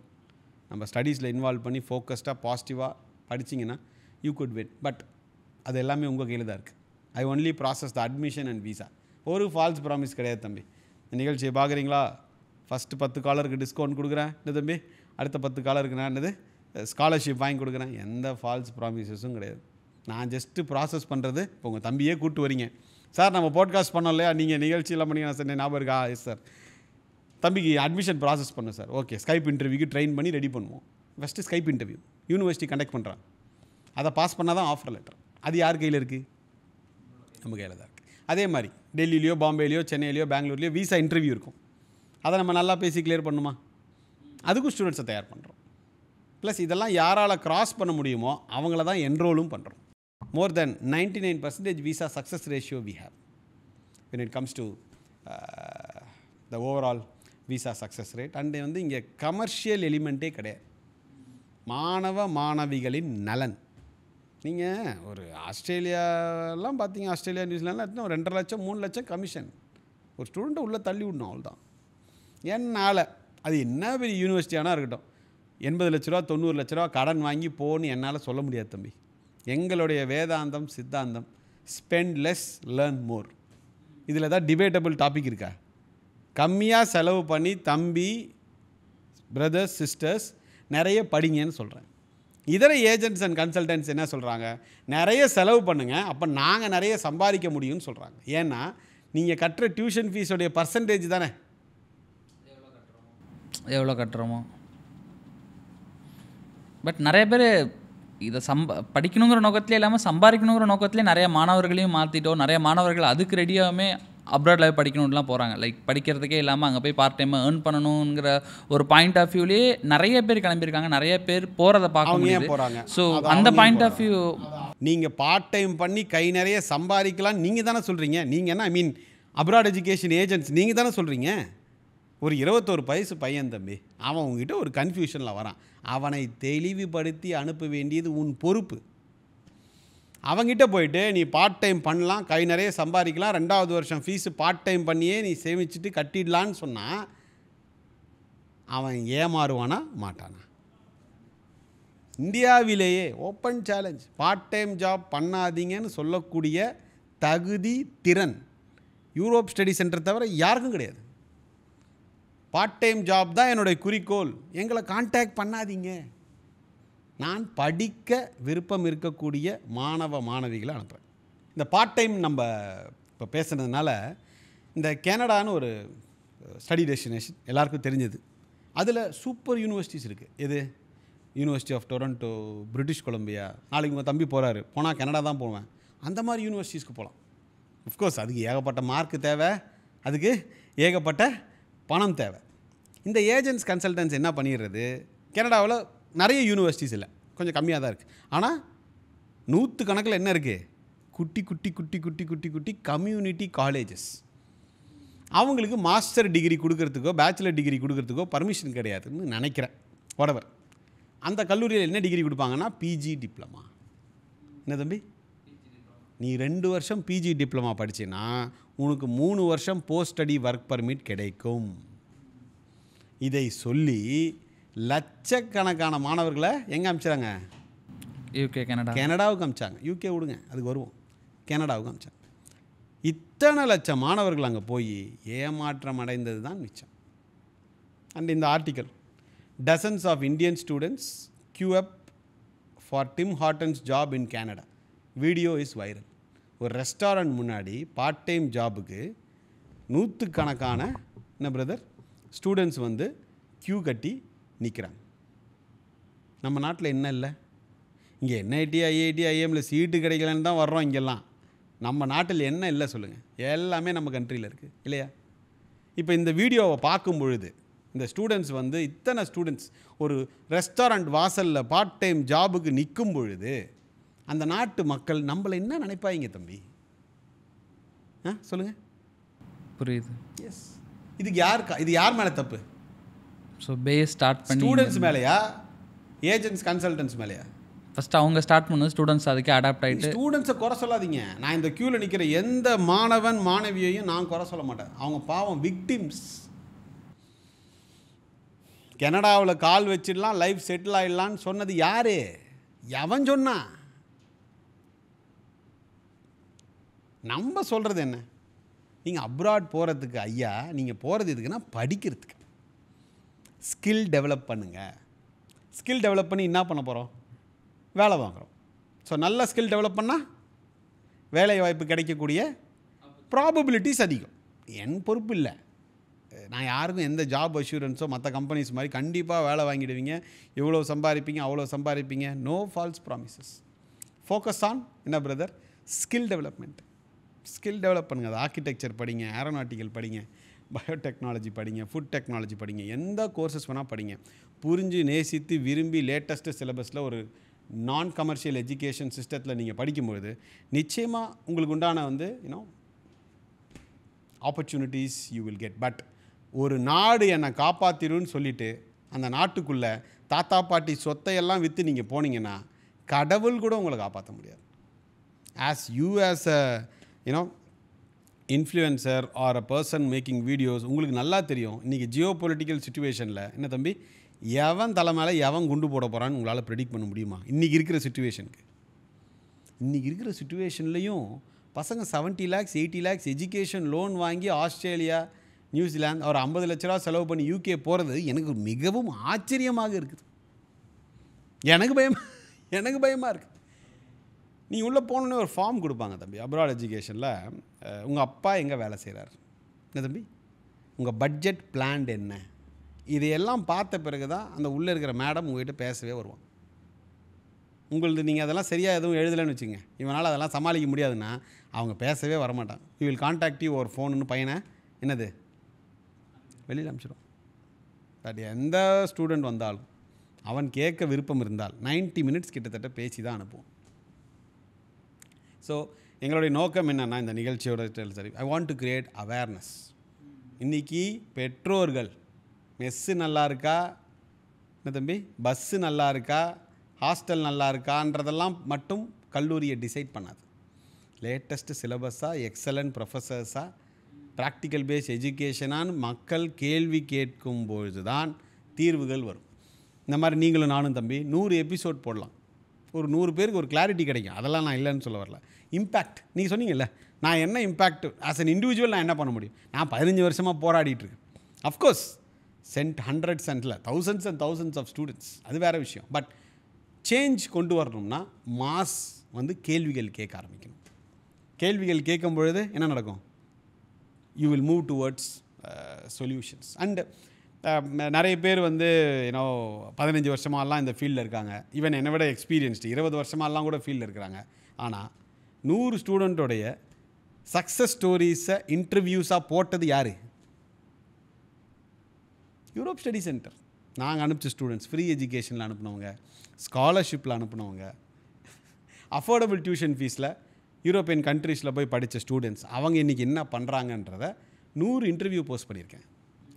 நம்ம ஸ்டடீஸில் இன்வால்வ் பண்ணி ஃபோக்கஸ்டாக பாசிட்டிவாக படிச்சிங்கன்னா யூ குட் வின். பட் அது எல்லாமே உங்கள் கையில் தான் இருக்குது. I only process the admission and visa. ஒரு ஃபால்ஸ் ப்ராமிஸ் கிடையாது தம்பி. இந்த நிகழ்ச்சியை பார்க்குறீங்களா, ஃபஸ்ட்டு 10 காலருக்கு டிஸ்கவுண்ட் கொடுக்குறேன் என்ன தம்பி, அடுத்த 10 காலருக்கு நான் என்னது ஸ்காலர்ஷிப் வாங்கி கொடுக்குறேன். எந்த ஃபால்ஸ் ப்ராமிசஸும் கிடையாது. நான் ஜஸ்ட்டு ப்ராசஸ் பண்ணுறது. இப்போ உங்கள் தம்பியே கூப்பிட்டு வரீங்க, சார் நம்ம போட்காஸ்ட் பண்ணோம் இல்லையா, நீங்கள் நிகழ்ச்சியெல்லாம் பண்ணிங்கன்னா சார் ஞாபகம் இருக்கா, எஸ் சார், தம்பிக்கு அட்மிஷன் ப்ராசஸ் பண்ண சார், ஓகே ஸ்கைப் இன்டர்வியூக்கு ட்ரெயின் பண்ணி ரெடி பண்ணுவோம். First Skype interview university conduct பண்ணுறாங்க, அதை பாஸ் பண்ணால் தான் ஆஃபர் லெட்டர். அது யார் கையில் இருக்குது, நம்ம கையில் தான் இருக்குது. அதே மாதிரி டெல்லியிலையோ, பாம்பேலையோ, சென்னையிலையோ, பெங்களூர்லையோ வீசா இன்டர்வியூ இருக்கும். அதை நம்ம நல்லா பேசி கிளியர் பண்ணுமா, அதுக்கும் ஸ்டூடெண்ட்ஸை தயார் பண்ணுறோம். ப்ளஸ் இதெல்லாம் யாரால் க்ராஸ் பண்ண முடியுமோ அவங்கள தான் என்ரோலும் பண்ணுறோம். More than 99% visa success ratio we have when it comes to the overall visa success rate. And வந்து இங்கே கமர்ஷியல் எலிமெண்ட்டே கிடையாது. மாணவிகளின் நலன். நீங்கள் ஒரு ஆஸ்திரேலியாலாம் பார்த்தீங்க, ஆஸ்திரேலியா, நியூசிலாண்டில் ஒரு 2.5 லட்சம் 3 லட்சம் கமிஷன் ஒரு ஸ்டூடெண்ட்டை உள்ளே தள்ளி விடணும், அவ்வளோதான். என்னால் அது என்ன பெரிய யூனிவர்சிட்டியானா இருக்கட்டும், 80 லட்ச ரூபா 90 லட்ச ரூபா கடன் வாங்கி போன்னு என்னால் சொல்ல முடியாது தம்பி. எங்களுடைய வேதாந்தம் சித்தாந்தம் ஸ்பெண்ட் லெஸ் லேர்ன் மோர். இதில் தான் டிபேட்டபிள் டாபிக் இருக்கா. கம்மியாக செலவு பண்ணி தம்பி, பிரதர்ஸ், சிஸ்டர்ஸ் நிறைய படிங்கன்னு சொல்கிறேன். இதர ஏஜென்ட்ஸ் அண்ட் கன்சல்டன்ட்ஸ் என்ன சொல்கிறாங்க, நிறைய செலவு பண்ணுங்கள், அப்போ நாங்கள் நிறைய சம்பாதிக்க முடியும்னு சொல்கிறாங்க. ஏன்னா நீங்கள் கட்டுற டியூஷன் ஃபீஸோடைய பர்சன்டேஜ் தானே எவ்வளோ கட்டுறோமோ. பட் நிறைய பேர் இதை படிக்கணுங்கிற நோக்கத்திலே இல்லாமல் சம்பாதிக்கணுங்கிற நோக்கத்திலே நிறைய மாணவர்களையும் மாற்றிட்டோம். நிறைய மாணவர்கள் அதுக்கு ரெடியாகவே அப்ராடில் படிக்கணும்லாம் போகிறாங்க. லைக் படிக்கிறதுக்கே இல்லாமல் அங்கே போய் பார்ட் டைமாக ஏர்ன் பண்ணணுங்கிற ஒரு பாயிண்ட் ஆஃப் வியூலேயே நிறைய பேர் கிளம்பியிருக்காங்க. நிறைய பேர் போகிறத பார்க்க போகிறாங்க. ஸோ அந்த பாயிண்ட் ஆஃப் வியூ, நீங்கள் பார்ட் டைம் பண்ணி கை நிறைய சம்பாதிக்கலாம் நீங்கள் தானே சொல்கிறீங்க. நீங்கள் என்ன ஐ மீன் அப்ராட் எஜுகேஷன் ஏஜென்ட்ஸ் நீங்கள் தானே சொல்கிறீங்க. ஒரு 21 வயசு பையன் தம்பி, அவன் உங்ககிட்ட ஒரு கன்ஃபியூஷனில் வரான், அவனை தெளிவுபடுத்தி அனுப்ப வேண்டியது உன் பொறுப்பு. அவங்ககிட்ட போயிட்டு நீ பார்ட் டைம் பண்ணலாம், கை நிறைய சம்பாதிக்கலாம், 2வது வருஷம் ஃபீஸு பார்ட் டைம் பண்ணியே நீ சேமிச்சுட்டு கட்டிடலான்னு சொன்னால் அவன் ஏமாறுவானா மாட்டானா? இந்தியாவிலேயே open challenge, part time job பண்ணாதீங்கன்னு சொல்லக்கூடிய தகுதி, திறன் யூரோப் ஸ்டடி சென்டர் தவிர யாருக்கும் கிடையாது. பார்ட் டைம் ஜாப் தான் என்னுடைய குறிக்கோள், எங்களை கான்டாக்ட் பண்ணாதீங்க. நான் படிக்க விருப்பம் இருக்கக்கூடிய மாணவிகளை அனுப்புகிறேன். இந்த பார்ட் டைம் நம்ம இப்போ பேசுனதுனால இந்த கனடான்னு ஒரு ஸ்டடி டெஸ்டினேஷன் எல்லாருக்கும் தெரிஞ்சது. அதில் சூப்பர் யூனிவர்சிட்டிஸ் இருக்குது. எது? University of Toronto, British Columbia. நாளைக்கு உங்கள் தம்பி போகிறாரு, போனால் கனடா தான் போவேன். அந்த மாதிரி யூனிவர்சிட்டிஸ்க்கு போகலாம். அஃப்கோர்ஸ் அதுக்கு ஏகப்பட்ட மார்க்கு தேவை, அதுக்கு ஏகப்பட்ட பணம் தேவை. இந்த ஏஜென்ட்ஸ் கன்சல்டன்ஸ் என்ன பண்ணிடுறது, கனடாவில் நிறைய யூனிவர்சிட்டிஸ் இல்லை, கொஞ்சம் கம்மியாக தான் இருக்குது. ஆனால் 100 கணக்கில் என்ன இருக்குது, குட்டி குட்டி குட்டி குட்டி குட்டி குட்டி கம்யூனிட்டி காலேஜஸ். அவங்களுக்கு மாஸ்டர் டிகிரி கொடுக்கறதுக்கோ பேச்சுலர் டிகிரி கொடுக்கறதுக்கோ பர்மிஷன் கிடையாதுன்னு நினைக்கிறேன். whatever. அந்த கல்லூரியில் என்ன டிகிரி கொடுப்பாங்கன்னா பிஜி டிப்ளமா. என்ன தம்பி, நீ 2 வருஷம் பிஜி டிப்ளமா படிச்சேன்னா உனக்கு 3 வருஷம் போஸ்ட் ஸ்டடி ஒர்க் பர்மிட் கிடைக்கும். இதை சொல்லி லட்சக்கணக்கான மாணவர்களை எங்கே அனுப்பிச்சாங்க? யூகே, கனடாவுக்கு அனுப்பிச்சாங்க. யூகே விடுங்க, அதுக்கு வருவோம். கனடாவுக்கு அனுப்பிச்சாங்க. இத்தனை லட்சம் மாணவர்கள் அங்கே போய் ஏமாற்றம் அடைந்தது தான் மிச்சம். அண்ட் இந்த article, dozens of Indian students queue up for Tim Hortons job in Canada, video is viral. ஒரு ரெஸ்டாரண்ட் முன்னாடி பார்ட் டைம் ஜாபுக்கு 100 கணக்கான என்ன பிரதர் ஸ்டூடெண்ட்ஸ் வந்து கியூ கட்டி நிற்கிறாங்க. நம்ம நாட்டில் என்ன இல்லை? இங்கே என்ஐடி, ஐஐடி, ஐஎம்ல சீட்டு கிடைக்கலன்னு தான் வர்றோம் இங்கெல்லாம். நம்ம நாட்டில் என்ன இல்லை சொல்லுங்கள்? எல்லாமே நம்ம கண்ட்ரியில் இருக்குது இல்லையா? இப்போ இந்த வீடியோவை பார்க்கும் பொழுது இந்த ஸ்டூடெண்ட்ஸ் வந்து இத்தனை ஸ்டூடெண்ட்ஸ் ஒரு ரெஸ்டாரண்ட் வாசலில் பார்ட் டைம் ஜாபுக்கு நிற்கும் பொழுது அந்த நாட்டு மக்கள் நம்மளை என்ன நினைப்பாங்க தம்பி? சொல்லுங்கள். புரியுது. எஸ். இது யார் மேலே தப்பு? ஸோ பேஸ் ஸ்டார்ட் பண்ணி ஸ்டூடெண்ட்ஸ் மேலேயா, ஏஜென்ட்ஸ் கன்சல்டன்ஸ் மேலேயா? ஃபஸ்ட்டு அவங்க ஸ்டார்ட் பண்ணது, ஸ்டூடெண்ட்ஸ் அதுக்கு அடாப்ட் ஆகிட்டு. ஸ்டூடெண்ட்ஸை குறை சொல்லாதீங்க. நான் இந்த க்யூவில் நிற்கிற எந்த மாணவன் மாணவியையும் நான் குறை சொல்ல மாட்டேன். அவங்க பாவம் விக்டிம்ஸ். கனடாவில் கால் வச்சிடலாம், லைஃப் செட்டில் ஆகிடலான்னு சொன்னது யாரு? எவன் சொன்னா? நம்ம சொல்கிறது என்ன? நீங்கள் அப்ராட் போகிறதுக்கு ஐயா, நீங்கள் போகிறது எதுக்குன்னா படிக்கிறதுக்கு. ஸ்கில் டெவலப் பண்ணுங்கள். ஸ்கில் டெவலப் பண்ணி என்ன பண்ண போகிறோம்? வேலை வாங்குகிறோம். ஸோ நல்ல ஸ்கில் டெவலப் பண்ணால் வேலை வாய்ப்பு கிடைக்கக்கூடிய ப்ராபபிலிட்டிஸ் அதிகம். என் பொறுப்பு இல்லை. நான் யாருக்கும் எந்த ஜாப் அஷூரன்ஸோ மற்ற கம்பெனிஸ் மாதிரி கண்டிப்பாக வேலை வாங்கிடுவீங்க, இவ்வளோ சம்பாதிப்பீங்க, அவ்வளோ சம்பாதிப்பீங்க. No false promises. Focus on என்ன brother? Skill development. Skill develop பண்ணுங்கள். அது ஆர்கிடெக்சர் படிங்க, ஏரோநாட்டிக்கல் படிங்க, பயோடெக்னாலஜி படிங்க, ஃபுட் டெக்னாலஜி படிங்க, எந்த கோர்சஸ் வேணால் படிங்க. புரிஞ்சு நேசித்து விரும்பி லேட்டஸ்ட்டு சிலபஸில் ஒரு நான் கமர்ஷியல் எஜுகேஷன் சிஸ்டத்தில் நீங்கள் படிக்கும்பொழுது நிச்சயமாக உங்களுக்கு உண்டான வந்து opportunities you will get. But ஒரு நாடு என்னை காப்பாற்றிடுன்னு சொல்லிவிட்டு அந்த நாட்டுக்குள்ளே தாத்தா பாட்டி சொத்தையெல்லாம் விற்று நீங்கள் போனீங்கன்னா கடவுள் கூட உங்களை காப்பாற்ற முடியாது. As you as a influencer or a person making videos, உங்களுக்கு நல்லா தெரியும் இன்றைக்கி ஜியோ பொலிட்டிக்கல் சிச்சுவேஷனில் என்ன தம்பி, எவன் தலை மேலே எவன் குண்டு போட போகிறான்னு உங்களால் ப்ரெடிக்ட் பண்ண முடியுமா? இன்றைக்கி இருக்கிற சிச்சுவேஷனுக்கு. இன்றைக்கி இருக்கிற சிச்சுவேஷன்லேயும் பசங்க 70 lakhs 80 lakhs எஜுகேஷன் லோன் வாங்கி ஆஸ்திரேலியா, நியூசிலாந்து ஒரு 50 லட்ச ரூபா செலவு பண்ணி யூகே போகிறது எனக்கு மிகவும் ஆச்சரியமாக இருக்குது. எனக்கு பயமாக இருக்குது. நீ உள்ளே போனோன்னே ஒரு ஃபார்ம் கொடுப்பாங்க தம்பி அப்ராட் எஜுகேஷனில். உங்கள் அப்பா எங்கே வேலை செய்கிறார், என்ன தம்பி, உங்கள் பட்ஜெட் பிளான் என்ன, இதையெல்லாம் பார்த்த பிறகு தான் அந்த உள்ளே இருக்கிற மேடம் உங்கள்கிட்ட பேசவே வருவான். உங்களுக்கு நீங்கள் அதெல்லாம் சரியாக எதுவும் எழுதலைன்னு வச்சுங்க, இவனால் அதெல்லாம் சமாளிக்க முடியாதுன்னா அவங்க பேசவே வரமாட்டாங்க. யூ வில் கான்டாக்ட் யூ ஒரு ஃபோனுன்னு பையனை என்னது வெளியில் அனுப்பிச்சிடும். பட் எந்த ஸ்டூடெண்ட் வந்தாலும் அவன் கேட்க விருப்பம் இருந்தால் 90 minutes கிட்டத்தட்ட பேசி தான் அனுப்புவோம். ஸோ எங்களுடைய நோக்கம் என்னென்னா இந்த நிகழ்ச்சியோட சரி, I want to create awareness. இன்றைக்கி பெற்றோர்கள் மெஸ்ஸு நல்லா இருக்கா, என்ன தம்பி, பஸ்ஸு நல்லா இருக்கா, ஹாஸ்டல் நல்லா இருக்கான்றதெல்லாம் மட்டும் கல்லூரியை டிசைட் பண்ணாது. லேட்டஸ்ட்டு சிலபஸாக, எக்ஸலண்ட் ப்ரொஃபஸர்ஸாக, ப்ராக்டிக்கல் பேஸ் எஜுகேஷனான்னு மக்கள் கேள்வி கேட்கும் பொழுது தான் தீர்வுகள் வரும். இந்த மாதிரி நீங்களும் நானும் தம்பி 100 எபிசோட் போடலாம், ஒரு 100 பேருக்கு ஒரு கிளாரிட்டி கிடைக்கும். அதெல்லாம் நான் இல்லைன்னு சொல்ல வரல. இம்பேக்ட் நீங்கள் சொன்னீங்கல்ல, நான் என்ன இம்பேக்ட் ஆஸ் அன் இண்டிவிஜுவல் நான் என்ன பண்ண முடியும்? நான் 15 வருஷமாக போராடிட்டுருக்கேன். Of course sent hundreds until thousands and thousands of students, அது வேறு விஷயம். பட் சேஞ்ச் கொண்டு வரணும்னா மாஸ் வந்து கேள்விகள் கேட்க ஆரம்பிக்கணும். கேள்விகள் கேட்கும் பொழுது என்ன நடக்கும்? You will move towards solutions. And நிறைய பேர் வந்து 15 வருஷமாலாம் இந்த ஃபீல்டில் இருக்காங்க. ஈவன் என்னை விட எக்ஸ்பீரியன்ஸ்டு 20 வருஷமாலாம் கூட ஃபீல்டில் இருக்கிறாங்க. ஆனால் 100 ஸ்டூடெண்ட்டோடைய சக்ஸஸ் ஸ்டோரிஸை இன்டர்வியூஸாக போட்டது யார்? Europe study centre. நாங்கள் அனுப்பிச்ச ஸ்டூடெண்ட்ஸ், ஃப்ரீ எஜுகேஷனில் அனுப்புனவங்க, ஸ்காலர்ஷிப்பில் அனுப்புனவங்க, அஃபோர்டபுள் டியூஷன் ஃபீஸில் யூரோப்பியன் கண்ட்ரீஸில் போய் படித்த ஸ்டூடெண்ட்ஸ், அவங்க இன்றைக்கி என்ன பண்ணுறாங்கன்றத 100 இன்டர்வியூ போஸ்ட் பண்ணியிருக்கேன்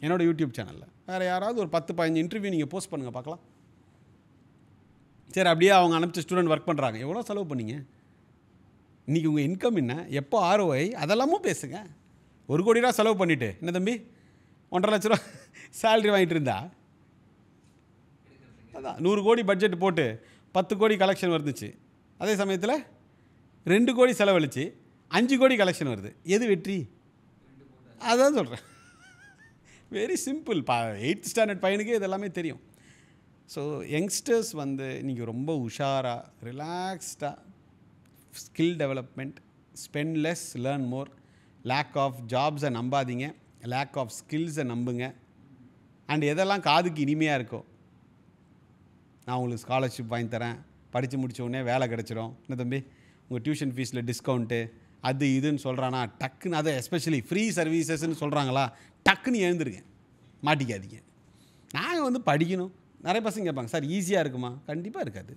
என்னோடய யூடியூப் சேனலில். வேறு யாராவது ஒரு 10-15 இன்டர்வியூ நீங்கள் போஸ்ட் பண்ணுங்கள் பார்க்கலாம். சரி, அப்படியே அவங்க அனுப்பிச்ச ஸ்டூடெண்ட் ஒர்க் பண்ணுறாங்க, எவ்வளோ செலவு பண்ணிங்க, இன்றைக்கி உங்கள் இன்கம் என்ன, எப்போ ROI, அதெல்லாமும் பேசுங்க. 1 கோடி ரூபா செலவு பண்ணிவிட்டு என்ன தம்பி 1.5 லட்ச ரூபா சேலரி வாங்கிட்டு இருந்தா, அதான் 100 கோடி பட்ஜெட் போட்டு 10 கோடி கலெக்ஷன் வந்துச்சு. அதே சமயத்தில் 2 கோடி செலவழித்து 5 கோடி கலெக்ஷன் வருது. எது வெற்றி? அதான் சொல்கிறேன். Very simple. 8th ஸ்டாண்டர்ட் பையனுக்கே இதெல்லாமே தெரியும். ஸோ யங்ஸ்டர்ஸ் வந்து நீங்கள் ரொம்ப உஷாராக, ரிலாக்ஸ்டாக, skill development, spend less, learn more, lay off ஜாப்ஸை நம்பாதீங்க, லேக் ஆஃப் ஸ்கில்ஸை நம்புங்க. அண்ட் எதெல்லாம் காதுக்கு இனிமையாக இருக்கோ, நான் உங்களுக்கு ஸ்காலர்ஷிப் வாங்கி தரேன், படித்து முடித்த உடனே வேலை கிடச்சிரும், என்ன தம்பி உங்கள் டியூஷன் ஃபீஸில் டிஸ்கவுண்ட்டு, அது இதுன்னு சொல்கிறானா டக்குன்னு, அதை எஸ்பெஷலி ஃப்ரீ சர்வீசஸ்ன்னு சொல்கிறாங்களா, டக்குன்னு எழுந்துருங்க, மாட்டிக்காதீங்க. நாங்கள் வந்து படிக்கணும். நிறைய பசங்க கேட்பாங்க, சார் ஈஸியாக இருக்குமா? கண்டிப்பாக இருக்காது.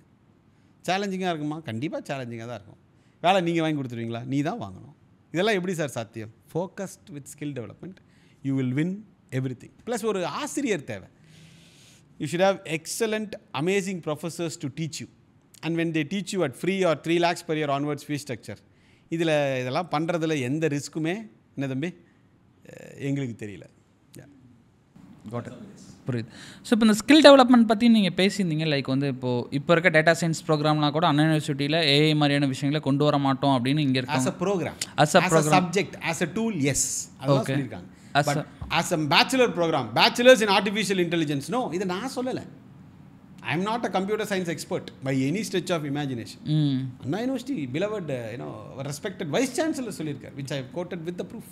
சேலஞ்சிங்காக இருக்குமா? கண்டிப்பாக சேலஞ்சிங்காக தான் இருக்கும். வேலை நீங்கள் வாங்கி கொடுத்துருவீங்களா? நீ தான் வாங்கணும். இதெல்லாம் எப்படி சார் சாத்தியம்? Focused with skill development you will win everything. Plus ஒரு ஆசிரியர் தேவை. You should have excellent amazing professors to teach you. And when they teach you at free or 3 lakhs per year onwards fees structure. இதெல்லாம் பண்ணுறதுல எந்த ரிஸ்க்குமே என்ன தம்பி எங்களுக்கு தெரியல. புரியுது. ஸோ இப்போ இந்த ஸ்கில் டெவலப்மெண்ட் பற்றி நீங்கள் பேசியிருந்தீங்க. லைக் வந்து இப்போ இருக்க டேட்டா சயின்ஸ் ப்ரோக்ராம்லாம் கூட அண்ணா யூனிவர்சிட்டியில் AI மாதிரியான விஷயங்களை கொண்டு வர மாட்டோம் அப்படின்னு இங்கே இருக்காங்க. as a program, as a subject, as a tool, yes, அதெல்லாம் சொல்லியிருக்காங்க. But as a bachelor program, bachelors in artificial intelligence, no, இதை நான் சொல்லலை. I am not a computer science expert by any stretch of imagination. Anna University beloved respected vice chancellor சொல்லியிருக்கார், which I have quoted with the proof.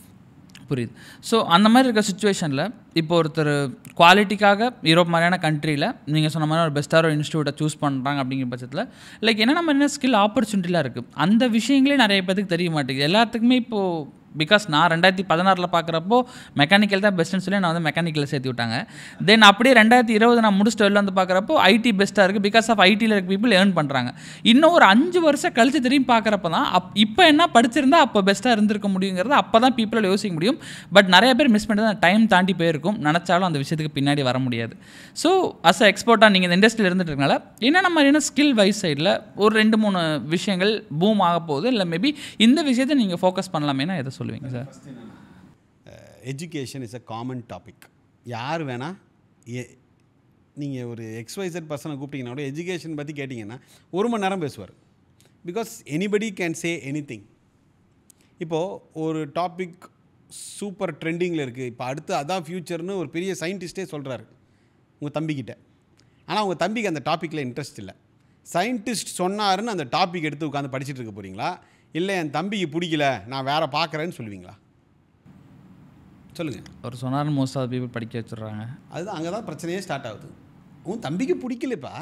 புரியுது. ஸோ அந்த மாதிரி இருக்க சுச்சுவேஷனில் இப்போ ஒருத்தர் குவாலிட்டிக்காக யூரோப் மாதிரியான கண்ட்ரியில் நீங்கள் சொன்ன மாதிரி ஒரு பெஸ்ட்டாக ஒரு இன்ஸ்டியூட்டை சூஸ் பண்ணுறாங்க அப்படிங்கிற பட்சத்தில் லைக் என்னென்ன மாதிரியான ஸ்கில் ஆப்பர்ச்சுனிட்டிலாம் இருக்குது, அந்த விஷயங்களே நிறைய பேருக்கு தெரிய மாட்டேங்குது. எல்லாத்துக்குமே இப்போது பிகாஸ் நான் 2016 பார்க்குறப்போ மெக்கானிக்கல் தான் பெஸ்ட்டுன்னு சொல்லி நான் வந்து மெக்கானிக்கலில் சேர்த்து விட்டாங்க. தென் அப்படியே 2020 நான் முடிச்சுட்டு வெளில வந்து பார்க்குறப்போ ஐடி பெஸ்ட்டாக இருக்குது. பிகாஸ் ஆஃப் ஐடியில் இருக்க பீப்புள் ஏர்ன் பண்ணுறாங்க. இன்னும் ஒரு 5 வருஷம் கழிச்சு திரும்பி பார்க்குறப்ப தான் இப்போ என்ன படிச்சிருந்தா அப்போ பெஸ்ட்டாக இருந்திருக்க முடியுங்கிறது அப்போ தான் பீப்புளால் யோசிக்க முடியும். பட் நிறைய பேர் மிஸ் பண்ணிட்டு தான் டைம் தாண்டி போயிருக்கும், நினச்சாலும் அந்த விஷயத்துக்கு பின்னாடி வர முடியாது. ஸோ அஸ் அ எக்ஸ்போர்ட்டாக நீங்கள் இந்த இண்டஸ்ட்ரியில் இருந்துட்டு இருக்கனால என்னென்ன மாதிரியான ஸ்கில் வைஸ் சைடில் ஒரு 2-3 விஷயங்கள் பூம் ஆக போகுது, இல்லை மேபி இந்த விஷயத்தை நீங்கள் ஃபோக்கஸ் பண்ணலாமேனா எதை சொல்லுவீங்க sir? Education is a common topic. யார் வேணால் நீங்கள் ஒரு XYZ பர்சனை கூப்பிட்டீங்கன்னா கூட எஜுகேஷன் பற்றி கேட்டிங்கன்னா 1 மணி நேரம் பேசுவார். Because anybody can say anything. இப்போது ஒரு டாபிக் சூப்பர் ட்ரெண்டிங்கில் இருக்குது, இப்போ அடுத்து அதான் ஃப்யூச்சர்னு ஒரு பெரிய சயின்டிஸ்டே சொல்கிறாரு உங்கள் தம்பிக்கிட்ட. ஆனால் உங்கள் தம்பிக்கு அந்த டாப்பிக்கில் இன்ட்ரெஸ்ட் இல்லை. சயின்டிஸ்ட் சொன்னாருன்னு அந்த டாபிக் எடுத்து உட்காந்து படிச்சுட்டு இருக்க போகிறீங்களா, இல்லை என் தம்பிக்கு பிடிக்கல நான் வேறு பார்க்குறேன்னு சொல்லுவீங்களா? சொல்லுங்கள். ஒரு சொன்னார் மோஸ்ட் ஆஃப் பீப்புள் படிக்க வச்சுடுறாங்க. அதுதான் அங்கே தான் பிரச்சனையே ஸ்டார்ட் ஆகுது. உன் தம்பிக்கு பிடிக்கலப்பா,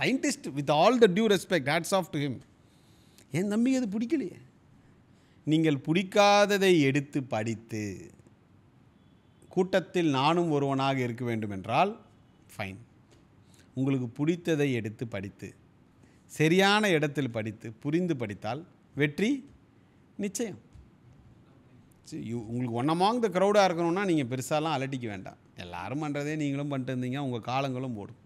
scientist with all the due respect, hats off to him. என் தம்பிக்கு அது பிடிக்கலையே. நீங்கள் பிடிக்காததை எடுத்து படித்து கூட்டத்தில் நானும் ஒருவனாக இருக்க வேண்டும் என்றால் ஃபைன். உங்களுக்கு பிடித்ததை எடுத்து படித்து சரியான இடத்தில் படித்து புரிந்து படித்தால் வெற்றி நிச்சயம். உங்களுக்கு ஒன் அமாங் த க்ரௌடாக இருக்கணும்னா நீங்கள் பெருசாலாம் அலட்டிக்க வேண்டாம். எல்லோரும் பண்ணுறதே நீங்களும் பண்ணிட்டு இருந்தீங்க, உங்கள் காலங்களும் ஓடும்.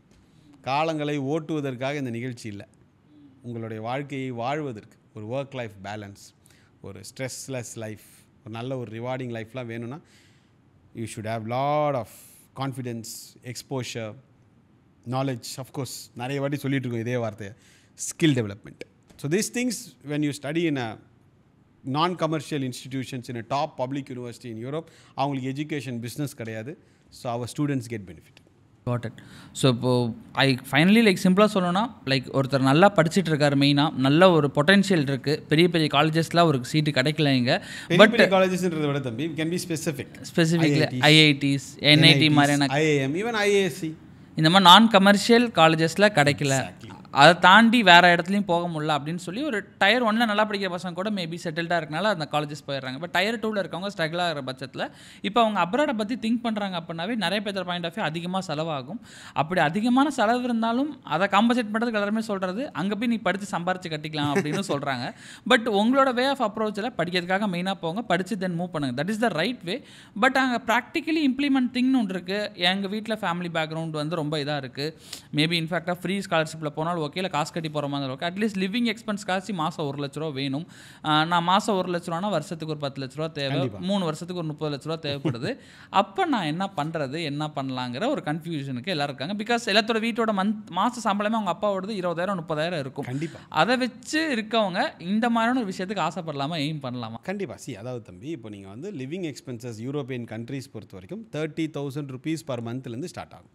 காலங்களை ஓட்டுவதற்காக இந்த நிகழ்ச்சி இல்லை, உங்களுடைய வாழ்க்கையை வாழ்வதற்கு ஒரு ஒர்க் லைஃப் பேலன்ஸ், ஒரு ஸ்ட்ரெஸ்லெஸ் லைஃப், ஒரு நல்ல ஒரு ரிவார்டிங் லைஃப்லாம் வேணும்னா you should have lot of confidence, exposure, knowledge. Of course நிறைய வாட்டி சொல்லிட்டு இருக்கோம் இதே வார்த்தையை, skill development. So these things when you study in a non-commercial institutions in a top public university in Europe, அவங்களுக்கு எஜுகேஷன் பிஸ்னஸ் கிடையாது. So our students get benefit. Got it. So இப்போது ஃபைனலி சிம்பிளாக சொல்லணும்னா ஒருத்தர் நல்லா படிச்சுட்டு இருக்காரு, மெயினாக நல்ல ஒரு பொட்டன்ஷியல் இருக்குது, பெரிய பெரிய காலேஜஸ்லாம் ஒரு சீட்டு கிடைக்கல இங்கே. பட் காலேஜஸ்ன்றதை விட தம்பி can be specifically IITs, NIT மாதிரியான, ஐஏஎம், ஈவன் ஐஏஎஸ்சி, இந்த மாதிரி நான் கமர்ஷியல் காலேஜஸில் கிடைக்கல. அதை தாண்டி வேறு இடத்துலையும் போக முடியல அப்படின்னு சொல்லி ஒரு டயர் 1 நல்லா படிக்கிற பசங்க கூட மேபி செட்டில்டாக இருக்கனால அந்த காலேஜஸ் போயிடுறாங்க. பட் டயர் 2 இருக்கவங்க ஸ்ட்ரகிள் ஆகிற பட்சத்தில் இப்போ அவங்க அப்ராடை பற்றி திங்க் பண்ணுறாங்க அப்படின்னாவே நிறைய பேர் பாயிண்ட் ஆஃப் வியூ அதிகமாக செலவாகும். அப்படி அதிகமான செலவு இருந்தாலும் அதை காம்பன்சேட் பண்ணுறதுக்கு எல்லாருமே சொல்கிறது அங்கே போய் நீ படித்து சம்பாரித்து கட்டிக்கலாம் அப்படின்னு சொல்கிறாங்க. பட் உங்களோட வே ஆஃப் அப்ரோச்சில் படிக்கிறதுக்காக மெயினாக போங்க, படித்து தென் மூவ் பண்ணுங்கள். That is the right way. But அங்கே ப்ராக்டிக்கலி இம்ப்ளிமெண்ட் திங்னு ஒன்று இருக்குது. எங்கள் வீட்டில் ஃபேமிலி பேக்ரவுண்ட் வந்து ரொம்ப இதாக இருக்குது. மேபி இன்ஃபேக்டாக ஃப்ரீ ஸ்காலர்ஷிப்பில் போனால் ஓகே, இல்லை காசு கட்டி போகிற மாதிரி ஓகே, அட்லீஸ்ட் லிவிங் எக்ஸ்பென்ஸ் காசு மாதம் 1 லட்ச ரூபா வேணும். நான் மாதம் 1 லட்ச ரூபானா வருஷத்துக்கு ஒரு 10 லட்ச ரூபா தேவை, 3 வருஷத்துக்கு ஒரு 30 லட்ச ரூபா தேவைப்படுது. அப்போ நான் என்ன பண்ணுறது, என்ன பண்ணலாங்கிற ஒரு கன்ஃபியூஷனுக்கு எல்லோரும் இருக்காங்க. பிகாஸ் எல்லாத்தோட வீட்டோட மாத சம்பளமே அவங்க அப்பாவோடது 20,000 30,000 இருக்கும். கண்டிப்பாக அதை வச்சு இருக்கவங்க இந்த மாதிரியான ஒரு விஷயத்துக்கு ஆசைப்படலாமா, எய்ம் பண்ணலாமா? கண்டிப்பாக. அதாவது தம்பி, இப்போ நீங்கள் வந்து லிவிங் எக்ஸ்பென்சஸ் யூரோப்பியன் கண்ட்ரீஸ் பொறுத்த வரைக்கும் 30,000 rupees per monthலேருந்து ஸ்டார்ட் ஆகும்.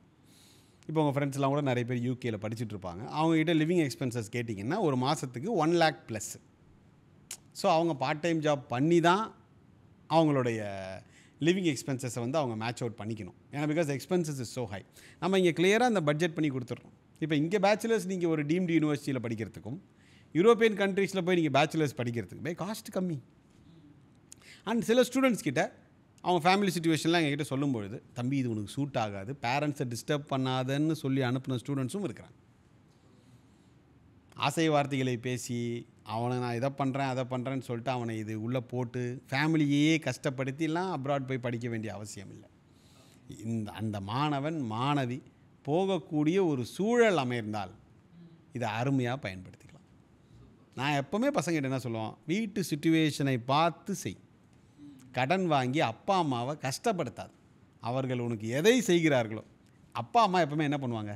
இப்போ உங்கள் ஃப்ரெண்ட்ஸ்லாம் கூட நிறைய பேர் யூகேயில் படிச்சுட்டு இருப்பாங்க. அவங்ககிட்ட லிவிங் எக்ஸ்பென்சஸ் கேட்டிங்கன்னா ஒரு மாதத்துக்கு 1 lakh ப்ளஸ். ஸோ அவங்க பார்ட் டைம் ஜாப் பண்ணி தான் அவங்களுடைய லிவிங் எக்ஸ்பென்சஸை வந்து அவங்க மேட்ச் அவுட் பண்ணிக்கணும். ஏன்னா because expenses is so high. நம்ம இங்கே கிளியராக அந்த பட்ஜெட் பண்ணி கொடுத்துட்றோம். இப்போ இங்கே பேச்சுலர்ஸ் நீங்கள் ஒரு டீம்டு யூனிவர்சிட்டியில் படிக்கிறதுக்கும் யூரோப்பியன் கண்ட்ரீஸில் போய் நீங்கள் பேச்சுலர்ஸ் படிக்கிறதுக்குமே காஸ்ட் கம்மி. அண்ட் சில ஸ்டூடெண்ட்ஸ் கிட்ட அவங்க ஃபேமிலி சுச்சுவேஷன்லாம் எங்ககிட்ட சொல்லும்பொழுது, தம்பி இது உனக்கு சூட் ஆகாது, பேரண்ட்ஸை டிஸ்டர்ப் பண்ணாதன்னு சொல்லி அனுப்பின ஸ்டூடெண்ட்ஸும் இருக்கிறாங்க. ஆசை வார்த்தைகளை பேசி அவனை நான் இதை பண்ணுறேன் அதை பண்ணுறேன்னு சொல்லிட்டு அவனை இது உள்ளே போட்டு ஃபேமிலியே கஷ்டப்படுத்திலாம் அப்ராட் போய் படிக்க வேண்டிய அவசியம் இல்லை. அந்த மாணவன் மாணவி போகக்கூடிய ஒரு சூழல் அமைந்தால் இதை அருமையாக பயன்படுத்திக்கலாம். நான் எப்போவுமே பசங்கிட்ட என்ன சொல்லுவோம், வீட்டு சுச்சுவேஷனை பார்த்து செய். கடன் வாங்கி அப்பா அம்மாவை கஷ்டப்படுத்தாது. அவர்கள் உனக்கு எதை செய்கிறார்களோ, அப்பா அம்மா எப்பவுமே என்ன பண்ணுவாங்க,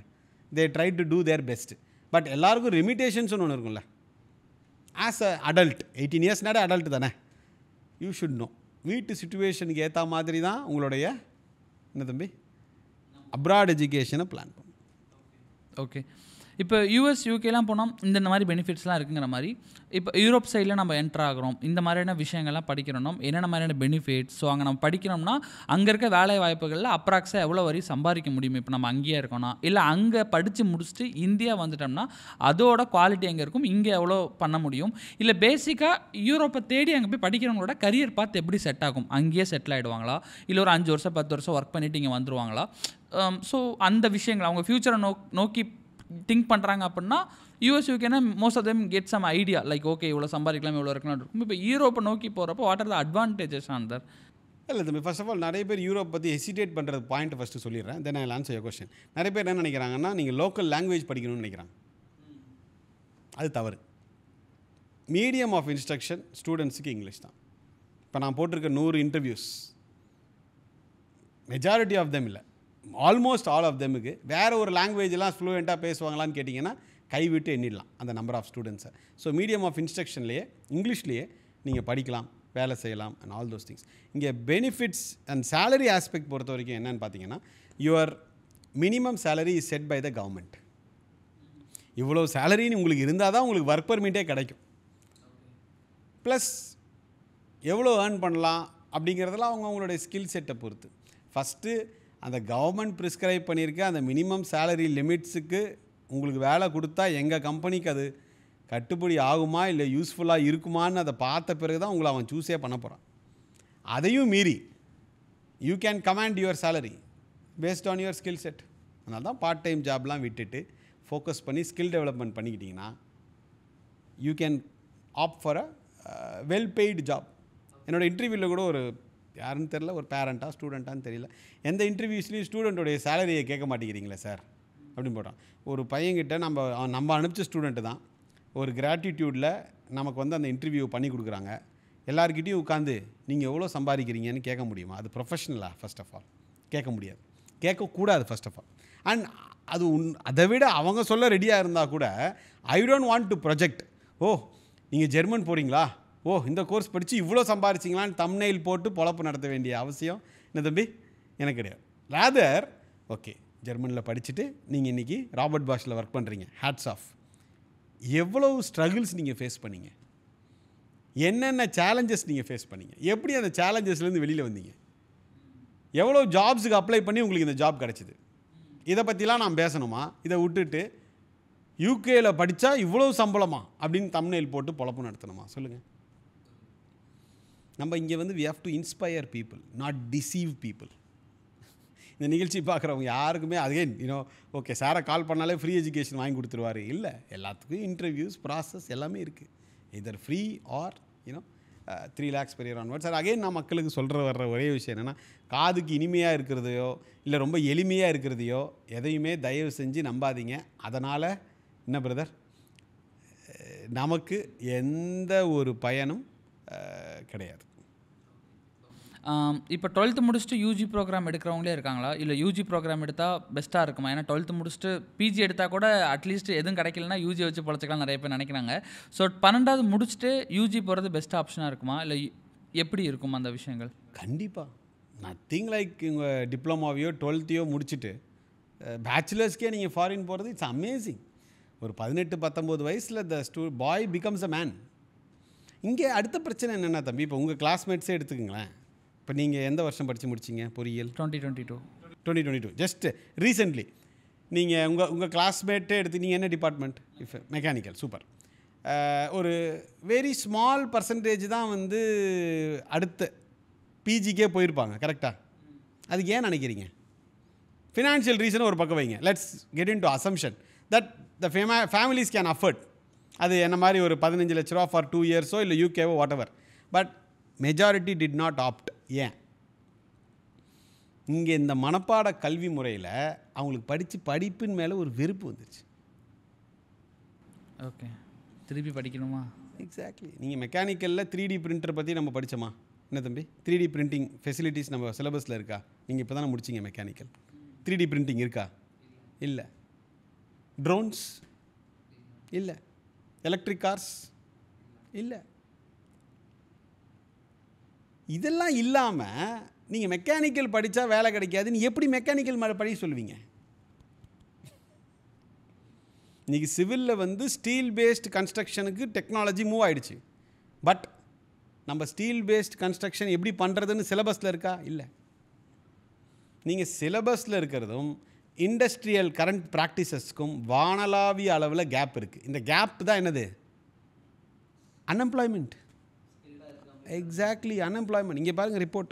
they try to do their best. But எல்லாருக்கும் லிமிட்டேஷன்ஸ்னு ஒன்று இருக்கும்ல. ஆஸ் அ அடல்ட் 18 இயர்ஸ்னாலே அடல்ட் தானே, யூ ஷுட் நோ வீட்டு சுச்சுவேஷனுக்கு ஏற்ற மாதிரி தான் உங்களுடைய என்ன தம்பி அப்ராட் எஜுகேஷனை பிளான் பண்ணும். ஓகே, இப்போ யூஎஸ் யூகேலாம் போனால் இந்த மாதிரி பெனிஃபிட்ஸ்லாம் இருக்குங்கிற மாதிரி, இப்போ யூரோப் சைடில் நம்ம என்ட்ரு ஆகிறோம், இந்த மாதிரியான விஷயங்கள்லாம் படிக்கிறோம், என்னென்ன மாதிரியான பெனிஃபிட்ஸ். ஸோ அங்கே நம்ம படிக்கிறோம்னா அங்கே இருக்க வேலை வாய்ப்புகளில் அப்ராக்ஸாக எவ்வளோ வரை சம்பாதிக்க முடியும். இப்போ நம்ம அங்கேயே இருக்கோம்னா, இல்லை அங்கே படித்து முடிச்சுட்டு இந்தியா வந்துட்டோம்னா அதோட குவாலிட்டி எங்கே இருக்கும், இங்கே எவ்வளோ பண்ண முடியும், இல்லை பேசிக்காக யூரோப்பை தேடி அங்கே போய் படிக்கிறவங்களோட கரியர் பார்த்து எப்படி செட் ஆகும், அங்கேயே செட்டில் ஆகிடுவாங்களா, இல்லை ஒரு 5 வருஷம் 10 வருஷம் ஒர்க் பண்ணிவிட்டு இங்கே வந்துடுவாங்களா. ஸோ அந்த விஷயங்கள் அவங்க ஃப்யூச்சரை நோக்கி திங்க் பண்ணுறாங்க அப்படின்னா யூஎஸ் யூகேனா most of them get some idea okay இவ்வளோ சம்பாதிக்கலாம் இவ்வளோ இருக்கலாம் இருக்கும். இப்போ யூரோப்பை நோக்கி போகிறப்போ what are the advantages on there? இல்லை தம்பி, ஃபர்ஸ்ட் ஆஃப் ஆல் நிறைய பேர் யூரோப் பற்றி ஹெசிடேட் பண்ணுறது பாயிண்ட் ஃபஸ்ட்டு சொல்லிடுறேன், தென் ஐ ஆன்சர் யுவர் கொஸ்டின். நிறைய பேர் என்ன நினைக்கிறாங்கன்னா நீங்கள் லோக்கல் லாங்குவேஜ் படிக்கணும்னு நினைக்கிறாங்க. அது தவறு. மீடியம் ஆஃப் இன்ஸ்ட்ரக்ஷன் ஸ்டூடெண்ட்ஸுக்கு இங்கிலீஷ் தான். இப்போ நான் போட்டிருக்க 100 இன்டர்வியூஸ் மெஜாரிட்டி ஆஃப் தெம் இல்லை, ஆல்மோஸ்ட் ஆல் ஆஃப் தெமுக்கு வேறு ஒரு லாங்குவேஜெலாம் ஃப்ளூயண்ட்டாக பேசுவாங்களான்னு கேட்டிங்கன்னா கைவிட்டு எண்ணிடலாம் அந்த நம்பர் ஆஃப் ஸ்டூடெண்ட்ஸை. ஸோ மீடியம் ஆஃப் இன்ஸ்ட்ரக்ஷன்லேயே இங்கிலீஷ்லேயே நீங்கள் படிக்கலாம், வேலை செய்யலாம் அண்ட் ஆல் தோஸ் திங்ஸ். இங்கே பெனிஃபிட்ஸ் அண்ட் சேலரி ஆஸ்பெக்ட் பொறுத்த வரைக்கும் என்னென்னு பார்த்தீங்கன்னா, your minimum salary is set by the government. இவ்வளோ சேலரின்னு உங்களுக்கு இருந்தால் தான் உங்களுக்கு ஒர்க் பர்மிட்டே கிடைக்கும். ப்ளஸ் எவ்வளோ ஏர்ன் பண்ணலாம் அப்படிங்கிறதெல்லாம் அவங்களுடைய ஸ்கில் செட்டை பொறுத்து. ஃபஸ்ட்டு அந்த கவர்மெண்ட் ப்ரிஸ்கிரைப் பண்ணியிருக்க அந்த மினிமம் சேலரி லிமிட்ஸுக்கு உங்களுக்கு வேலை கொடுத்தா எங்கள் கம்பெனிக்கு அது கட்டுப்படி ஆகுமா இல்லை யூஸ்ஃபுல்லாக இருக்குமான்னு அதை பார்த்த பிறகு தான் உங்களை அவன் சூஸே பண்ண போகிறான். அதையும் மீறி you can command your salary based on your skill set. அதனால தான் பார்ட் டைம் ஜாப்லாம் விட்டுட்டு ஃபோக்கஸ் பண்ணி ஸ்கில் டெவலப்மெண்ட் பண்ணிக்கிட்டிங்கன்னா you can opt for a well paid job. என்னோடய இன்டர்வியூவில் கூட ஒரு யாருன்னு தெரில, ஒரு பேரண்ட்டாக ஸ்டூடெண்ட்டான்னு தெரியல, எந்த இன்டர்வியூஸ்லேயும் ஸ்டூடெண்ட்டோடைய சேலரியை கேட்க மாட்டேங்கிறீங்களே சார் அப்படின்னு போட்டான். ஒரு பையன்கிட்ட நம்ம அனுப்பிச்ச ஸ்டூடெண்ட்டு தான் ஒரு கிராட்டிடியூடில் நமக்கு வந்து அந்த இன்டர்வியூ பண்ணி கொடுக்குறாங்க. எல்லாருக்கிட்டையும் உட்காந்து நீங்கள் எவ்வளோ சம்பாதிக்கிறீங்கன்னு கேட்க முடியுமா? அது ப்ரொஃபஷனலாக ஃபர்ஸ்ட் ஆஃப் ஆல் கேட்க முடியாது, கேட்கக்கூடாது ஃபர்ஸ்ட் ஆஃப் ஆல். அண்ட் அது அதை விட அவங்க சொல்ல ரெடியாக இருந்தால் கூட I don't want to project, oh நீங்கள் ஜெர்மன் போகிறீங்களா, ஓ இந்த கோர்ஸ் படித்து இவ்வளோ சம்பாதிச்சிங்களான்னு தம்ப்நெயில் போட்டு பொழப்பு நடத்த வேண்டிய அவசியம் என்ன தம்பி எனக்கு கிடையாது. ரேதர் ஓகே ஜெர்மனியில் படிச்சுட்டு நீங்கள் இன்றைக்கி ராபர்ட் பாஷில் ஒர்க் பண்ணுறீங்க. Hats off. எவ்வளோ ஸ்ட்ரகிள்ஸ் நீங்கள் ஃபேஸ் பண்ணீங்க, என்னென்ன சேலஞ்சஸ் நீங்கள் ஃபேஸ் பண்ணீங்க, எப்படி அந்த சேலஞ்சஸ்லேருந்து வெளியில் வந்தீங்க, எவ்வளோ ஜாப்ஸுக்கு அப்ளை பண்ணி உங்களுக்கு இந்த ஜாப் கிடச்சிது. இதை பற்றிலாம் நான் பேசணுமா? இதை விட்டுட்டு யூகேயில் படித்தா இவ்வளோ சம்பளமா அப்படின்னு தம்ப்நெயில் போட்டு பொழப்பு நடத்தணுமா? சொல்லுங்கள். நம்ம இங்கே வந்து we have to inspire people, not deceive people. இந்த நிகழ்ச்சி பார்க்குறவங்க யாருக்குமே அகெயின் ஓகே சாரை கால் பண்ணாலே ஃப்ரீ எஜுகேஷன் வாங்கி கொடுத்துருவாரு. இல்லை, எல்லாத்துக்கும் இன்டர்வியூஸ் ப்ராசஸ் எல்லாமே இருக்குது. Either free or 3 lakhs per year onwards. Sir again நான் மக்களுக்கு வர்ற ஒரே விஷயம் என்னென்னா, காதுக்கு இனிமையாக இருக்கிறதையோ இல்லை ரொம்ப எளிமையாக இருக்கிறதையோ எதையுமே தயவு செஞ்சு நம்பாதீங்க. அதனால் என்ன பிரதர், நமக்கு எந்த ஒரு பயனும் கிடையாது. இப்போ 12th முடிச்சுட்டு யூஜி ப்ரோக்ராம் எடுக்கிறவங்களே இருக்காங்களா, இல்லை யூஜி ப்ரோக்ராம் எடுத்தால் பெஸ்ட்டாக இருக்குமா? ஏன்னா 12th முடிச்சுட்டு பிஜி எடுத்தால் கூட அட்லீஸ்ட் எதுவும் கிடைக்கலனா யூஜி வச்சு பொழைச்சிக்கலாம் நிறைய பேர் நினைக்கிறாங்க. ஸோ 12வது முடிச்சுட்டு யூஜி போகிறது பெஸ்ட் ஆப்ஷனாக இருக்குமா, இல்லை எப்படி இருக்கும் அந்த விஷயங்கள்? கண்டிப்பாக நத்திங் லைக் உங்கள் டிப்ளமாவையோ 12th முடிச்சுட்டு பேச்சுலர்ஸ்க்கே நீங்கள் ஃபாரின் போகிறது இட்ஸ் அமேசிங். ஒரு 18-19 வயசில் பாய் பிகம்ஸ் அ மேன். இங்கே அடுத்த பிரச்சனை என்னென்னா தம்பி, இப்போ உங்கள் கிளாஸ்மேட்ஸே எடுத்துக்கங்களேன். இப்போ நீங்கள் எந்த வருஷம் படித்து முடிச்சிங்க பொறியியல்? 2022. ஜஸ்ட் ரீசெண்ட்லி நீங்கள் உங்கள் கிளாஸ்மேட்டே எடுத்து நீங்கள் என்ன டிபார்ட்மெண்ட்? If mechanical. சூப்பர். ஒரு வெரி ஸ்மால் பர்சன்டேஜ் தான் வந்து அடுத்த பிஜிக்கே போயிருப்பாங்க. கரெக்டாக? அதுக்கு ஏன் நினைக்கிறீங்க? ஃபினான்ஷியல் ரீசனை ஒரு பக்கம் வைங்க. Let's get in to assumption that the families can afford. அது என்ன மாதிரி ஒரு 15 லட்ச ரூபா ஃபார் 2 இயர்ஸோ இல்லை யூகேவோ whatever. But majority did not opt. ஏன்? இங்கே இந்த மனப்பாட கல்வி முறையில் அவங்களுக்கு படிப்பின் மேலே ஒரு வெறுப்பு வந்துருச்சு. ஓகே, திருப்பி படிக்கணுமா? எக்ஸாக்ட்லி. நீங்கள் மெக்கானிக்கலில் 3D பிரிண்டர் பற்றி நம்ம படித்தோமா? என்ன தம்பி, 3D பிரிண்டிங் ஃபெசிலிட்டிஸ் நம்ம சிலபஸில் இருக்கா? நீங்கள் இப்போ தானே முடிச்சிங்க மெக்கானிக்கல். 3D பிரிண்டிங் இருக்கா? இல்லை. ட்ரோன்ஸ் இல்லை. எலக்ட்ரிக் கார்ஸ் இல்லை. இதெல்லாம் இல்லாமல் நீங்கள் மெக்கானிக்கல் படித்தா வேலை கிடைக்காதுன்னு எப்படி மெக்கானிக்கல் மேலே படிக்க சொல்லுவீங்க? இன்றைக்கி சிவிலில் வந்து ஸ்டீல் பேஸ்டு கன்ஸ்ட்ரக்ஷனுக்கு டெக்னாலஜி மூவ் ஆகிடுச்சு. பட் நம்ம ஸ்டீல் பேஸ்டு கன்ஸ்ட்ரக்ஷன் எப்படி பண்ணுறதுன்னு சிலபஸில் இருக்கா? இல்லை. நீங்கள் சிலபஸில் இருக்கிறதும் இண்டஸ்ட்ரியல் கரண்ட் ப்ராக்டிசஸ்க்கும் வானளாவிய அளவில் கேப் இருக்குது. இந்த கேப் தான் என்னது? அன்எம்ப்ளாய்மெண்ட். Exactly, unemployment. இங்கே பாருங்கள் report.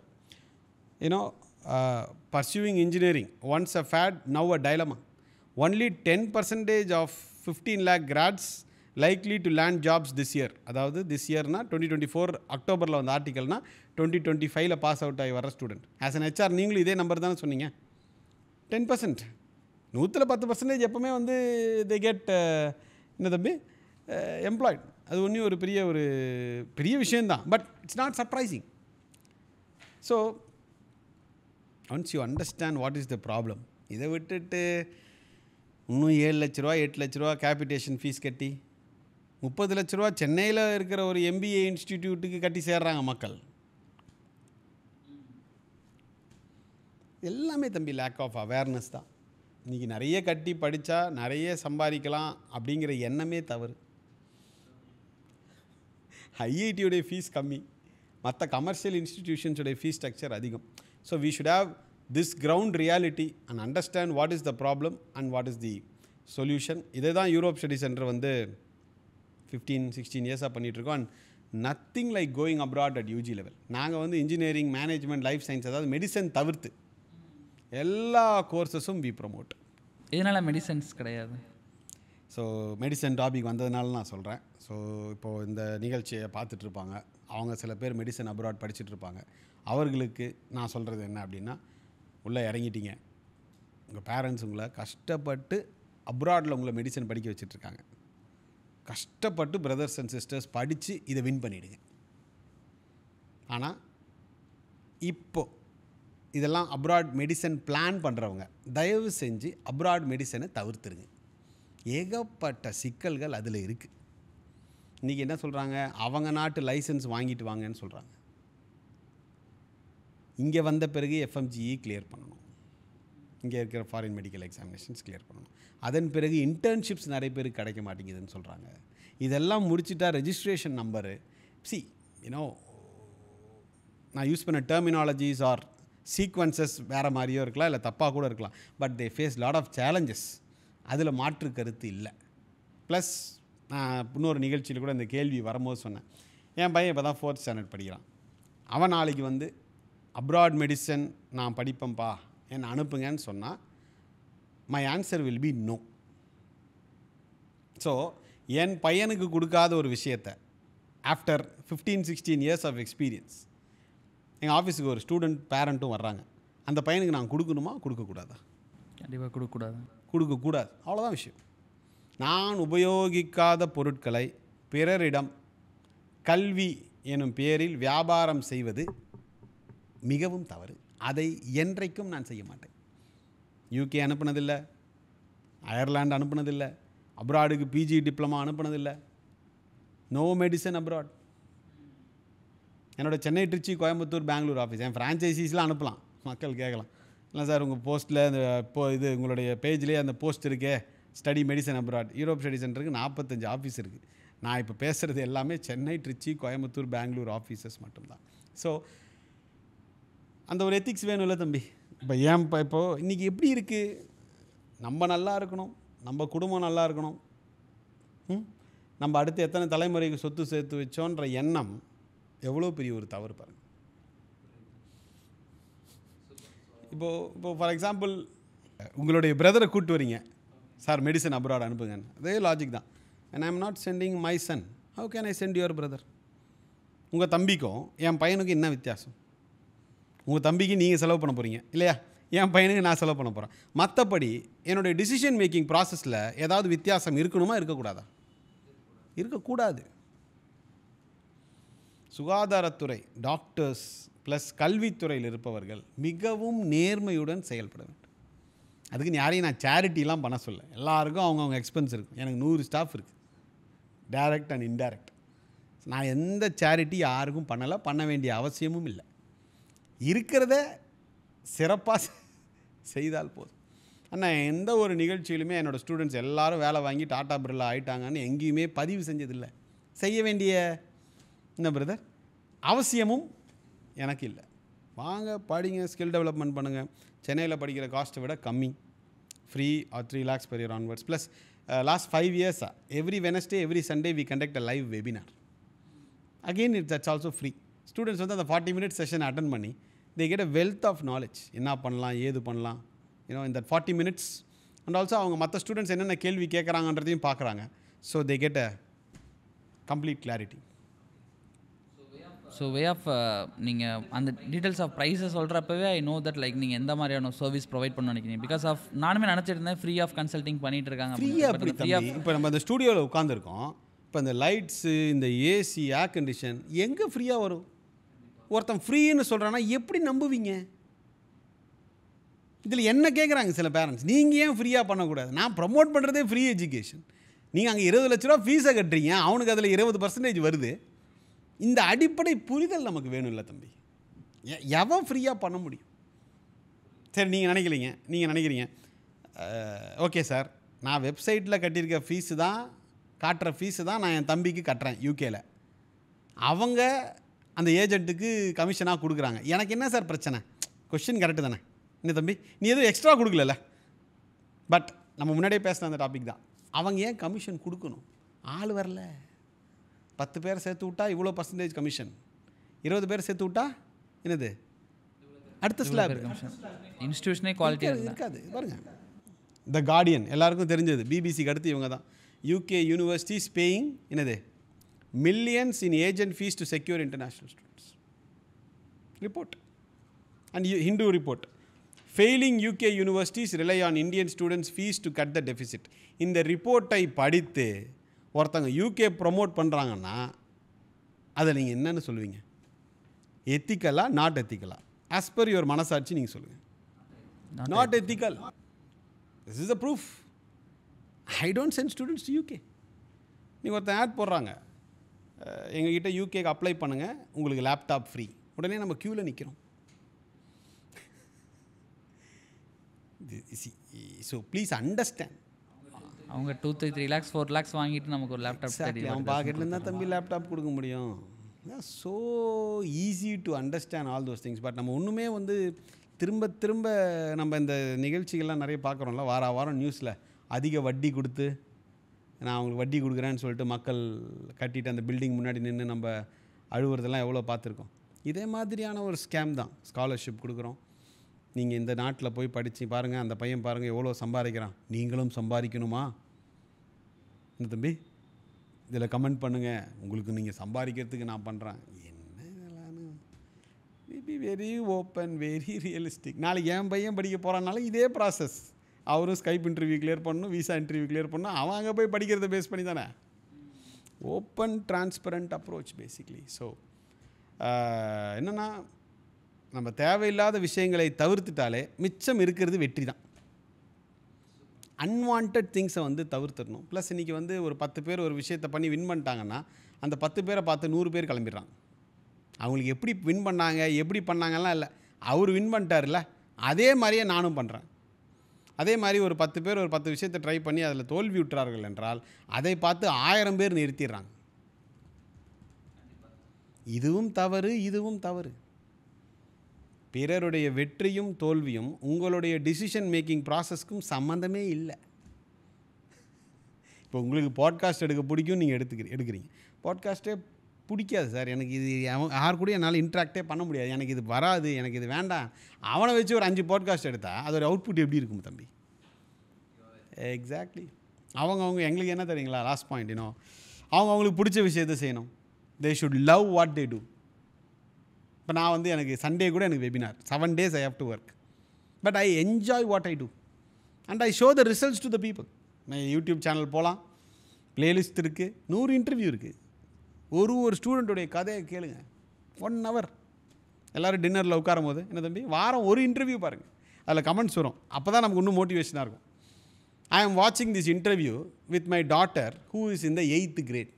pursuing engineering once a fad, now a dilemma. Only 10% of 15 lakh grads likely to land jobs this year. அதாவது this yearனா 2024 அக்டோபரில் வந்த ஆர்டிக்கல்னா 2025 பாஸ் அவுட் ஆகி வர ஸ்டூடெண்ட். ஆஸ் அன் ஹெச்ஆர் நீங்களும் இதே நம்பர் தானே சொன்னீங்க. 10%, 110% எப்போவுமே வந்து they get என்ன தம்பி எம்ப்ளாய்ட். அது ஒன்றும் ஒரு பெரிய விஷயந்தான். But it's not surprising. So once you understand what is the problem, இதை விட்டுட்டு இன்னும் 7 லட்ச ரூபா 8 லட்ச ரூபா கேபிட்டேஷன் ஃபீஸ் கட்டி 30 லட்ச ரூபா சென்னையில் இருக்கிற ஒரு MBA இன்ஸ்டிடியூட்டுக்கு கட்டி சேர்றாங்க மக்கள். எல்லாமே தம்பி லேக் ஆஃப் அவேர்னஸ் தான். இன்றைக்கி நிறைய கட்டி படித்தா நிறைய சம்பாதிக்கலாம் அப்படிங்கிற எண்ணமே தவறு. ஐஐடியோடைய ஃபீஸ் கம்மி, மற்ற கமர்ஷியல் இன்ஸ்டிடியூஷன்ஸோடைய ஃபீஸ் ஸ்ட்ரக்சர் அதிகம். So we should have this ground reality and understand what is the problem and what is the solution. இதை தான் யூரோப் ஸ்டடி சென்டர் வந்து 15-16 இயர்ஸாக பண்ணிகிட்ருக்கோம். And nothing like going abroad at UG level. நாங்கள் வந்து இன்ஜினியரிங், மேனேஜ்மெண்ட், லைஃப் சயின்ஸ், அதாவது மெடிசன் தவிர்த்து எல்லா கோர்சஸும் வி ப்ரொமோட். இதனால் மெடிசன்ஸ் கிடையாது. ஸோ மெடிசன் டாபிக் வந்ததுனால நான் சொல்கிறேன். ஸோ இப்போது இந்த நிகழ்ச்சியை பார்த்துட்ருப்பாங்க, அவங்க சில பேர் மெடிசன் அப்ராட் படிச்சுட்ருப்பாங்க. அவர்களுக்கு நான் சொல்கிறது என்ன அப்படின்னா, உள்ளே இறங்கிட்டீங்க, உங்கள் பேரண்ட்ஸ் உங்களை கஷ்டப்பட்டு அப்ராடில் உங்களை மெடிசன் படிக்க வச்சிட்ருக்காங்க. கஷ்டப்பட்டு பிரதர்ஸ் அண்ட் சிஸ்டர்ஸ் படித்து இதை வின் பண்ணிவிடுங்க. ஆனால் இப்போது இதெல்லாம் அப்ராட் மெடிசன் பிளான் பண்ணுறவங்க தயவு செஞ்சு அப்ராட் மெடிசனை தவிர்த்துருங்க. ஏகப்பட்ட சிக்கல்கள் அதில் இருக்குது. இன்றைக்கி என்ன சொல்கிறாங்க, அவங்க நாட்டு லைசன்ஸ் வாங்கிட்டு வாங்கன்னு சொல்கிறாங்க. இங்கே வந்த பிறகு FMGE கிளியர் பண்ணணும். இங்கே இருக்கிற ஃபாரின் மெடிக்கல் எக்ஸாமினேஷன்ஸ் கிளியர் பண்ணணும். அதன் பிறகு இன்டர்ன்ஷிப்ஸ் நிறைய பேருக்கு கிடைக்க மாட்டேங்குதுன்னு சொல்கிறாங்க. இதெல்லாம் முடிச்சுட்டா ரெஜிஸ்ட்ரேஷன் நம்பரு யூனோ நான் யூஸ் பண்ண டெர்மினாலஜிஸ் ஆர் சீக்வன்சஸ் வேறு மாதிரியோ இருக்கலாம், இல்லை தப்பாக கூட இருக்கலாம். But they face lot of challenges. அதில் மாற்று கருத்து இல்லை. ப்ளஸ் நான் இன்னொரு நிகழ்ச்சியில் கூட இந்த கேள்வி வரும்போது சொன்னேன், என் பையன் இப்போ தான் 4th ஸ்டாண்டர்ட் படிக்கிறான். அவன் நாளைக்கு வந்து அப்ராட் மெடிசன் நான் படிப்பேன்ப்பா என்னை அனுப்புங்கன்னு சொன்னால் my answer will be no. So என் பையனுக்கு கொடுக்காத ஒரு விஷயத்தை ஆஃப்டர் 15-16 இயர்ஸ் ஆஃப் எக்ஸ்பீரியன்ஸ் எங்கள் ஆஃபீஸுக்கு ஒரு ஸ்டூடெண்ட் பேரண்ட்டும் வர்றாங்க. அந்த பையனுக்கு நான் கொடுக்கணுமா கொடுக்கக்கூடாதா? கண்டிப்பாக கொடுக்கக்கூடாது. அவ்வளோதான் விஷயம். நான் உபயோகிக்காத பொருட்களை பிறரிடம் கல்வி எனும் பேரில் வியாபாரம் செய்வது மிகவும் தவறு. அதை என்றைக்கும் நான் செய்ய மாட்டேன். யூகே அனுப்புனதில்லை, அயர்லாந்து அனுப்புனதில்லை, அப்ராடுக்கு பிஜி டிப்ளமா அனுப்புனதில்லை. No medicine abroad. என்னோடய சென்னை, திருச்சி, கோயம்புத்தூர், பெங்களூர் ஆஃபீஸ் என் ஃப்ரான்ச்சைசிஸ்லாம் அனுப்பலாம். மக்கள் கேட்கலாம், இல்லை சார் உங்கள் போஸ்ட்டில் இந்த உங்களுடைய பேஜ்லேயே அந்த போஸ்ட் இருக்கே study medicine abroad. Europe study சென்டருக்கு 45 ஆஃபீஸ் இருக்குது. நான் இப்போ பேசுகிறது எல்லாமே சென்னை, திருச்சி, கோயம்புத்தூர், பெங்களூர் ஆஃபீஸஸ் மட்டும்தான். ஸோ அந்த ஒரு எத்திக்ஸ் வேணும்ல தம்பி. இப்போது இன்றைக்கி எப்படி இருக்குது, நம்ம நல்லா இருக்கணும், நம்ம குடும்பம் நல்லா இருக்கணும், நம்ம அடுத்து எத்தனை தலைமுறைக்கு சொத்து சேர்த்து வச்சோன்ற எண்ணம் எவ்வளோ பெரிய ஒரு தவறு பாருங்கள். இப்போது ஃபார் எக்ஸாம்பிள் உங்களுடைய பிரதரை கூப்பிட்டு வரீங்க, சார் மெடிசன் அப்ராட் அனுப்புங்கன்னு. அதே லாஜிக் தான். And I am not sending my son, how can I send your brother? உங்கள் தம்பிக்கும் என் பையனுக்கும் என்ன வித்தியாசம்? உங்கள் தம்பிக்கு நீங்கள் செலவு பண்ண போகிறீங்க இல்லையா, என் பையனுக்கு நான் செலவு பண்ண போகிறேன். மற்றபடி என்னுடைய டிசிஷன் மேக்கிங் ப்ராசஸில் ஏதாவது வித்தியாசம் இருக்கணுமா இருக்கக்கூடாதா? இருக்கக்கூடாது. சுகாதாரத்துறை டாக்டர்ஸ் ப்ளஸ் கல்வித்துறையில் இருப்பவர்கள் மிகவும் நேர்மையுடன் செயல்பட வேண்டும். அதுக்கு யாரையும் நான் சேரிட்டிலாம் பண்ண சொல்ல. எல்லாருக்கும் அவங்கவுங்க எக்ஸ்பென்ஸ் இருக்கும். எனக்கு 100 ஸ்டாஃப் இருக்குது, டைரக்ட் அண்ட் இன்டைரக்ட். நான் எந்த சேரிட்டி யாருக்கும் பண்ணலை, பண்ண வேண்டிய அவசியமும் இல்லை. இருக்கிறத சிறப்பாக செய்தால் போதும். ஆனால் எந்த ஒரு நிகழ்ச்சியிலுமே என்னோடய ஸ்டூடெண்ட்ஸ் எல்லோரும் வேலை வாங்கி டாடா பிர்லா ஆகிட்டாங்கன்னு எங்கேயுமே பதிவு செஞ்சதில்லை. செய்ய வேண்டிய என்ன பிரதர் அவசியமும் எனக்கு இல்லை. வாங்க படிங்க, ஸ்கில் டெவலப்மெண்ட் பண்ணுங்கள். சென்னையில் படிக்கிற காஸ்ட்டை விட கம்மி, free or 3 lakhs per year onwards. Plus last 5 years every Wednesday every Sunday we conduct a live webinar. Again that's also free. Students வந்து அந்த 40 minute செஷன் அட்டன் பண்ணி they get a wealth of knowledge. என்ன பண்ணலாம், ஏது பண்ணலாம், in that 40 minutes. And also அவங்க மற்ற ஸ்டூடெண்ட்ஸ் என்னென்ன கேள்வி கேட்குறாங்கன்றதையும் பார்க்குறாங்க. So they get a complete clarity. So way of நீங்கள் அந்த டீட்டெயில்ஸ் ஆஃப் ப்ரைஸை சொல்கிறப்பவே ஐ நோ தட் லைக் நீங்கள் எந்த மாதிரியான சர்வீஸ் ப்ரொவைட் பண்ண நினைக்கிறீங்க. பிகாஸ் ஆஃப் நானுமே நினச்சிருந்தேன் ஃப்ரீ ஆஃப் கன்சல்டிங் பண்ணிகிட்டு இருக்காங்க. இப்போ நம்ம அந்த ஸ்டூடியோவில் உட்காந்துருக்கோம். இப்போ இந்த லைட்ஸு, இந்த ஏசி, ஏர் கண்டிஷன் எங்கே ஃப்ரீயாக வரும்? ஒருத்தன் ஃப்ரீன்னு சொல்கிறான்னா எப்படி நம்புவீங்க? இதில் என்ன கேட்குறாங்க சில பேரண்ட்ஸ், நீங்கள் ஏன் ஃப்ரீயாக பண்ணக்கூடாது? நான் ப்ரமோட் பண்ணுறதே ஃப்ரீ எஜுகேஷன். நீங்கள் அங்கே 20 லட்ச ரூபா ஃபீஸை கட்டுறீங்க, அவனுக்கு அதில் 20% வருது. இந்த அடிப்படை புரிதல் நமக்கு வேணும் இல்லை தம்பி. எவன் ஃப்ரீயாக பண்ண முடியும்? சரி, நீங்கள் நினைக்கிறீங்க ஓகே சார், நான் வெப்சைட்டில் கட்டியிருக்க ஃபீஸு தான், காட்டுற ஃபீஸு தான் நான் என் தம்பிக்கு கட்டுறேன் யூகேல. அவங்க அந்த ஏஜென்ட்டுக்கு கமிஷனாக கொடுக்குறாங்க. எனக்கு என்ன சார் பிரச்சனை? கொஸ்டின் கரெக்டு தானே என்ன தம்பி? நீ எதுவும் எக்ஸ்ட்ரா கொடுக்கல. பட் நம்ம முன்னாடியே பேசின அந்த டாபிக் தான். அவங்க ஏன் கமிஷன் கொடுக்கணும்? ஆள் வரல. 10 பேர் சேர்த்து விட்டா இவ்வளோ % கமிஷன், 20 பேர் சேர்த்து விட்டா என்னது அடுத்த ஸ்லாப்? இன்ஸ்டிடியூஷனே குவாலிட்டி இருக்காது. பாருங்க, த கார்டியன் எல்லாருக்கும் தெரிஞ்சது, பிபிசிக்கு அடுத்து இவங்க தான். யூகே யூனிவர்சிட்டிஸ் பேயிங் என்னது millions in agent fees to secure international students. Report. And Hindu report. Failing UK universities rely on Indian students fees to cut the deficit. இந்த ரிப்போர்ட்டை படித்து ஒருத்தங்க யூகே ப்ரொமோட் பண்ணுறாங்கன்னா அதை நீங்கள் என்னென்னு சொல்லுவீங்க? எத்திக்கலா, நாட் எத்திக்கலா? ஆஸ் பர் யுவர் மனசாட்சி நீங்கள் சொல்லுங்கள். Not ethical. This is the proof. I don't send students to UK. நீங்கள் ஒருத்தன் ஆட் போடுறாங்க, எங்ககிட்ட யூகேக்கு அப்ளை பண்ணுங்கள், உங்களுக்கு லேப்டாப் ஃப்ரீ. உடனே நம்ம க்யூவில் நிற்கிறோம். So please understand. அவங்க 2-3 lakhs 4 lakhs வாங்கிட்டு நமக்கு ஒரு லேப்டாப் எக்ஸாக்ட்லி, அவன் பாக்கெட்டில் இருந்தால் தம்பி லேப்டாப் கொடுக்க முடியும். So easy to understand all those things. But நம்ம ஒன்றுமே வந்து திரும்ப திரும்ப நம்ம இந்த நிகழ்ச்சிகள்லாம் நிறைய பார்க்குறோம்ல, வாரம் நியூஸில் அதிக வட்டி கொடுத்து நான் அவங்களுக்கு வட்டி கொடுக்குறேன்னு சொல்லிட்டு மக்கள் கட்டிட்டு அந்த பில்டிங் முன்னாடி நின்று நம்ம அழுவுறதெல்லாம் எவ்வளோ பார்த்துருக்கோம். இதே மாதிரியான ஒரு ஸ்கேம் தான். ஸ்காலர்ஷிப் கொடுக்குறோம், நீங்கள் இந்த நாட்டில் போய் படித்து பாருங்கள், அந்த பையன் பாருங்கள் எவ்வளோ சம்பாதிக்கிறான், நீங்களும் சம்பாதிக்கணுமா? என்ன தம்பி இதில் கமெண்ட் பண்ணுங்கள், உங்களுக்கு நீங்கள் சம்பாதிக்கிறதுக்கு நான் பண்ணுறேன். என்ன இதெல்லாம் be very open, very realistic. நாளைக்கு என் பையன் படிக்க போகிறானால இதே ப்ராசஸ். அவரும் ஸ்கைப் இன்டர்வியூ கிளியர் பண்ணணும், விசா இன்டர்வியூ கிளியர் பண்ணணும். அவன் அங்கே போய் படிக்கிறத பேஸ் பண்ணி தானே. Open transparent approach basically. So என்னென்னா நம்ம தேவையில்லாத விஷயங்களை தவிர்த்துட்டாலே மிச்சம் இருக்கிறது வெற்றி தான். அன்வான்ட் திங்ஸை வந்து தவிர்த்துடணும். ப்ளஸ் இன்றைக்கி வந்து ஒரு 10 பேர் ஒரு விஷயத்தை பண்ணி வின் பண்ணிட்டாங்கன்னா அந்த 10 பேரை பார்த்து 100 பேர் கிளம்பிடுறாங்க. அவங்களுக்கு எப்படி வின் பண்ணாங்க, எப்படி பண்ணாங்கலாம் இல்லை, அவர் வின் பண்ணிட்டார்ல அதே மாதிரியே நானும் பண்ணுறேன். அதே மாதிரி ஒரு 10 பேர் ஒரு 10 விஷயத்தை ட்ரை பண்ணி அதில் தோல்வி விட்டுறார்கள் என்றால் அதை பார்த்து 1000 பேர் நிறுத்திடுறாங்க. இதுவும் தவறு, இதுவும் தவறு. பிறருடைய வெற்றியும் தோல்வியும் உங்களுடைய டிசிஷன் மேக்கிங் ப்ராசஸ்க்கும் சம்மந்தமே இல்லை. இப்போ உங்களுக்கு பாட்காஸ்ட் எடுக்க பிடிக்கும், நீங்கள் எடுக்கிறீங்க. பாட்காஸ்ட்டே பிடிக்காது சார் எனக்கு, இது யார் கூட என்னால் இன்ட்ராக்டே பண்ண முடியாது, எனக்கு இது வராது, எனக்கு இது வேண்டாம். அவனை வச்சு ஒரு 5 பாட்காஸ்ட் எடுத்தால் அதோட அவுட்புட் எப்படி இருக்கும் தம்பி? எக்ஸாக்ட்லி. அவங்க எங்களுக்கு என்ன தெரியுங்களா, லாஸ்ட் பாயிண்ட் இன்னும் அவங்களுக்கு பிடிச்ச விஷயத்தை செய்யணும். They should love what they do. இப்போ நான் வந்து எனக்கு சண்டே கூட எனக்கு webinar, 7 days I have to work, but I enjoy what I do and I show the results to the people. நான் யூடியூப் சேனல் போகலாம், பிளேலிஸ்ட் இருக்குது, 100 இன்டர்வியூ இருக்குது. ஒரு ஸ்டூடெண்ட்டுடைய கதையை கேளுங்க, 1 hour. எல்லோரும் டின்னரில் உட்காரும் போது என்ன தம்பி வாரம் ஒரு இன்டர்வியூ பாருங்கள், அதில் கமெண்ட்ஸ் வரும். அப்போ தான் நமக்கு இன்னும் மோட்டிவேஷனாக இருக்கும். I am watching this interview with my daughter who is in the 8th grade.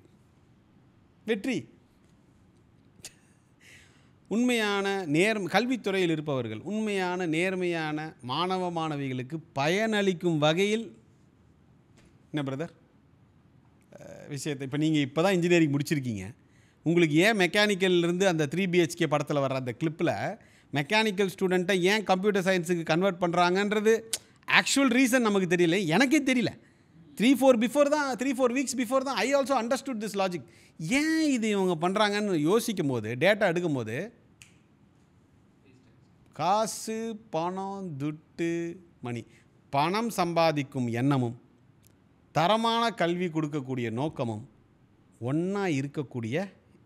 வெற்றி. உண்மையான கல்வித்துறையில் இருப்பவர்கள், உண்மையான நேர்மையான மாணவ மாணவிகளுக்கு பயனளிக்கும் வகையில் என்ன பிரதர் விஷயத்தை இப்போ நீங்கள் இப்போ தான் இன்ஜினியரிங் முடிச்சிருக்கீங்க, உங்களுக்கு ஏன் மெக்கானிக்கல்லேருந்து அந்த 3 BHK படத்தில் வர்ற அந்த கிளிப்பில் மெக்கானிக்கல் ஸ்டூடெண்ட்டை ஏன் கம்ப்யூட்டர் சயின்ஸுக்கு கன்வெர்ட் பண்ணுறாங்கன்றது ஆக்சுவல் ரீசன் நமக்கு தெரியல, எனக்கே தெரியல. 3-4 weeks பிஃபோர் தான் I also understood this logic. ஏன் இது இவங்க பண்ணுறாங்கன்னு யோசிக்கும் போது, டேட்டா எடுக்கும் போது, காசு பணம் துட்டு மணி, பணம் சம்பாதிக்கும் எண்ணமும் தரமான கல்வி கொடுக்கக்கூடிய நோக்கமும் ஒன்றா இருக்கக்கூடிய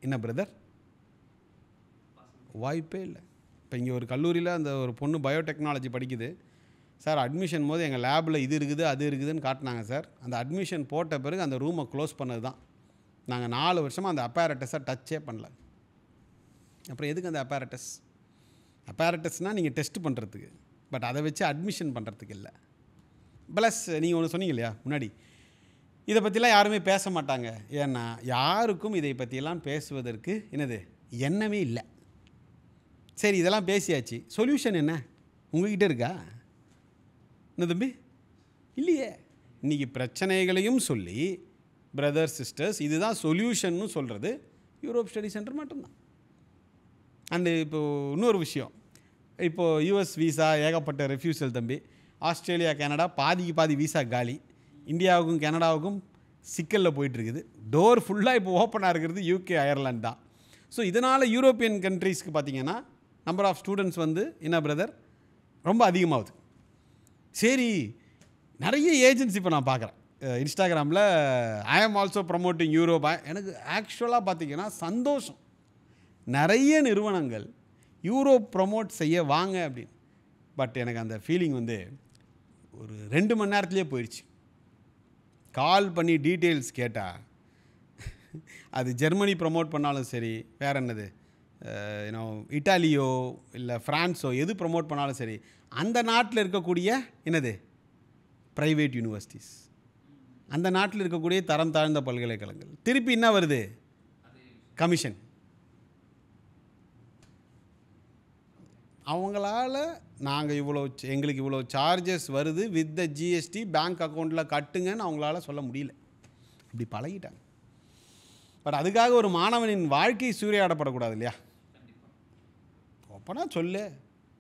என்ன பிரதர் வாய்ப்பே இல்லை. இப்போ இங்கே ஒரு கல்லூரியில் அந்த ஒரு பொண்ணு பயோடெக்னாலஜி படிக்குது சார். அட்மிஷன் போது எங்கள் லேபில் இது இருக்குது அது இருக்குதுன்னு காட்டினாங்க சார். அந்த அட்மிஷன் போட்ட பிறகு அந்த ரூமை க்ளோஸ் பண்ணது தான். நாங்கள் 4 வருஷமாக அந்த அப்பாரட்டஸை டச்சே பண்ணல. அப்புறம் எதுக்கு அந்த அப்பாரட்டஸ்னால் நீங்கள் டெஸ்ட் பண்ணுறதுக்கு, பட் அதை வச்சு அட்மிஷன் பண்ணுறதுக்கு இல்லை. ப்ளஸ் நீங்கள் ஒன்று சொன்னீங்க இல்லையா முன்னாடி, இதை பற்றிலாம் யாருமே பேச மாட்டாங்க. ஏன்னா யாருக்கும் இதை பற்றியெல்லாம் பேசுவதற்கு என்னது எண்ணமே இல்லை. சரி இதெல்லாம் பேசியாச்சு, சொல்யூஷன் என்ன உங்கள்கிட்ட இருக்கா என்ன தம்பி? இல்லையே. இன்றைக்கி பிரச்சனைகளையும் சொல்லி பிரதர்ஸ் சிஸ்டர்ஸ் இதுதான் சொல்யூஷன்னு சொல்கிறது யூரோப் ஸ்டடி சென்டர் மட்டும்தான். அண்டு இப்போது இன்னொரு விஷயம், இப்போது யூஎஸ் வீசா ஏகப்பட்ட ரெஃப்யூசல் தம்பி. ஆஸ்திரேலியா கனடா பாதிக்கு பாதி வீசா காலி. இந்தியாவுக்கும் கனடாவுக்கும் சிக்கலில் போயிட்டுருக்குது. டோர் ஃபுல்லாக இப்போ ஓப்பனாக இருக்கிறது UK அயர்லாந்து தான். ஸோ இதனால் யூரோப்பியன் கண்ட்ரீஸ்க்கு பார்த்திங்கன்னா நம்பர் ஆஃப் ஸ்டூடெண்ட்ஸ் வந்து என்ன பிரதர் ரொம்ப அதிகமாகுது. சரி நிறைய ஏஜென்சி இப்போ நான் பார்க்குறேன் இன்ஸ்டாகிராமில், ஐ ஆம் ஆல்சோ ப்ரமோட்டிங் யூரோப். எனக்கு ஆக்சுவலாக பார்த்திங்கன்னா சந்தோஷம், நிறைய நிறுவனங்கள் யூரோப் ப்ரமோட் செய்ய வாங்க அப்படின்னு. பட் எனக்கு அந்த ஃபீலிங் வந்து ஒரு 2 மணி நேரத்துலேயே போயிடுச்சு. கால் பண்ணி டீட்டெயில்ஸ் கேட்டால் அது ஜெர்மனி ப்ரமோட் பண்ணாலும் சரி, வேறு என்னது இட்டாலியோ இல்லை ஃப்ரான்ஸோ எது ப்ரமோட் பண்ணாலும் சரி, அந்த நாட்டில் இருக்கக்கூடிய என்னது ப்ரைவேட் யூனிவர்சிட்டிஸ், அந்த நாட்டில் இருக்கக்கூடிய தரம் தாழ்ந்த பல்கலைக்கழகங்கள் திருப்பி என்ன வருது கமிஷன். அவங்களால நாங்கள் எங்களுக்கு இவ்வளோ சார்ஜஸ் வருது வித் த ஜிஎஸ்டி பேங்க் அக்கௌண்ட்டில் கட்டுங்கன்னு அவங்களால சொல்ல முடியல. இப்படி பழகிட்டாங்க. பட் அதுக்காக ஒரு மாணவனின் வாழ்க்கை சூறையாடப்படக்கூடாது இல்லையா? அப்போனா சொல்லு,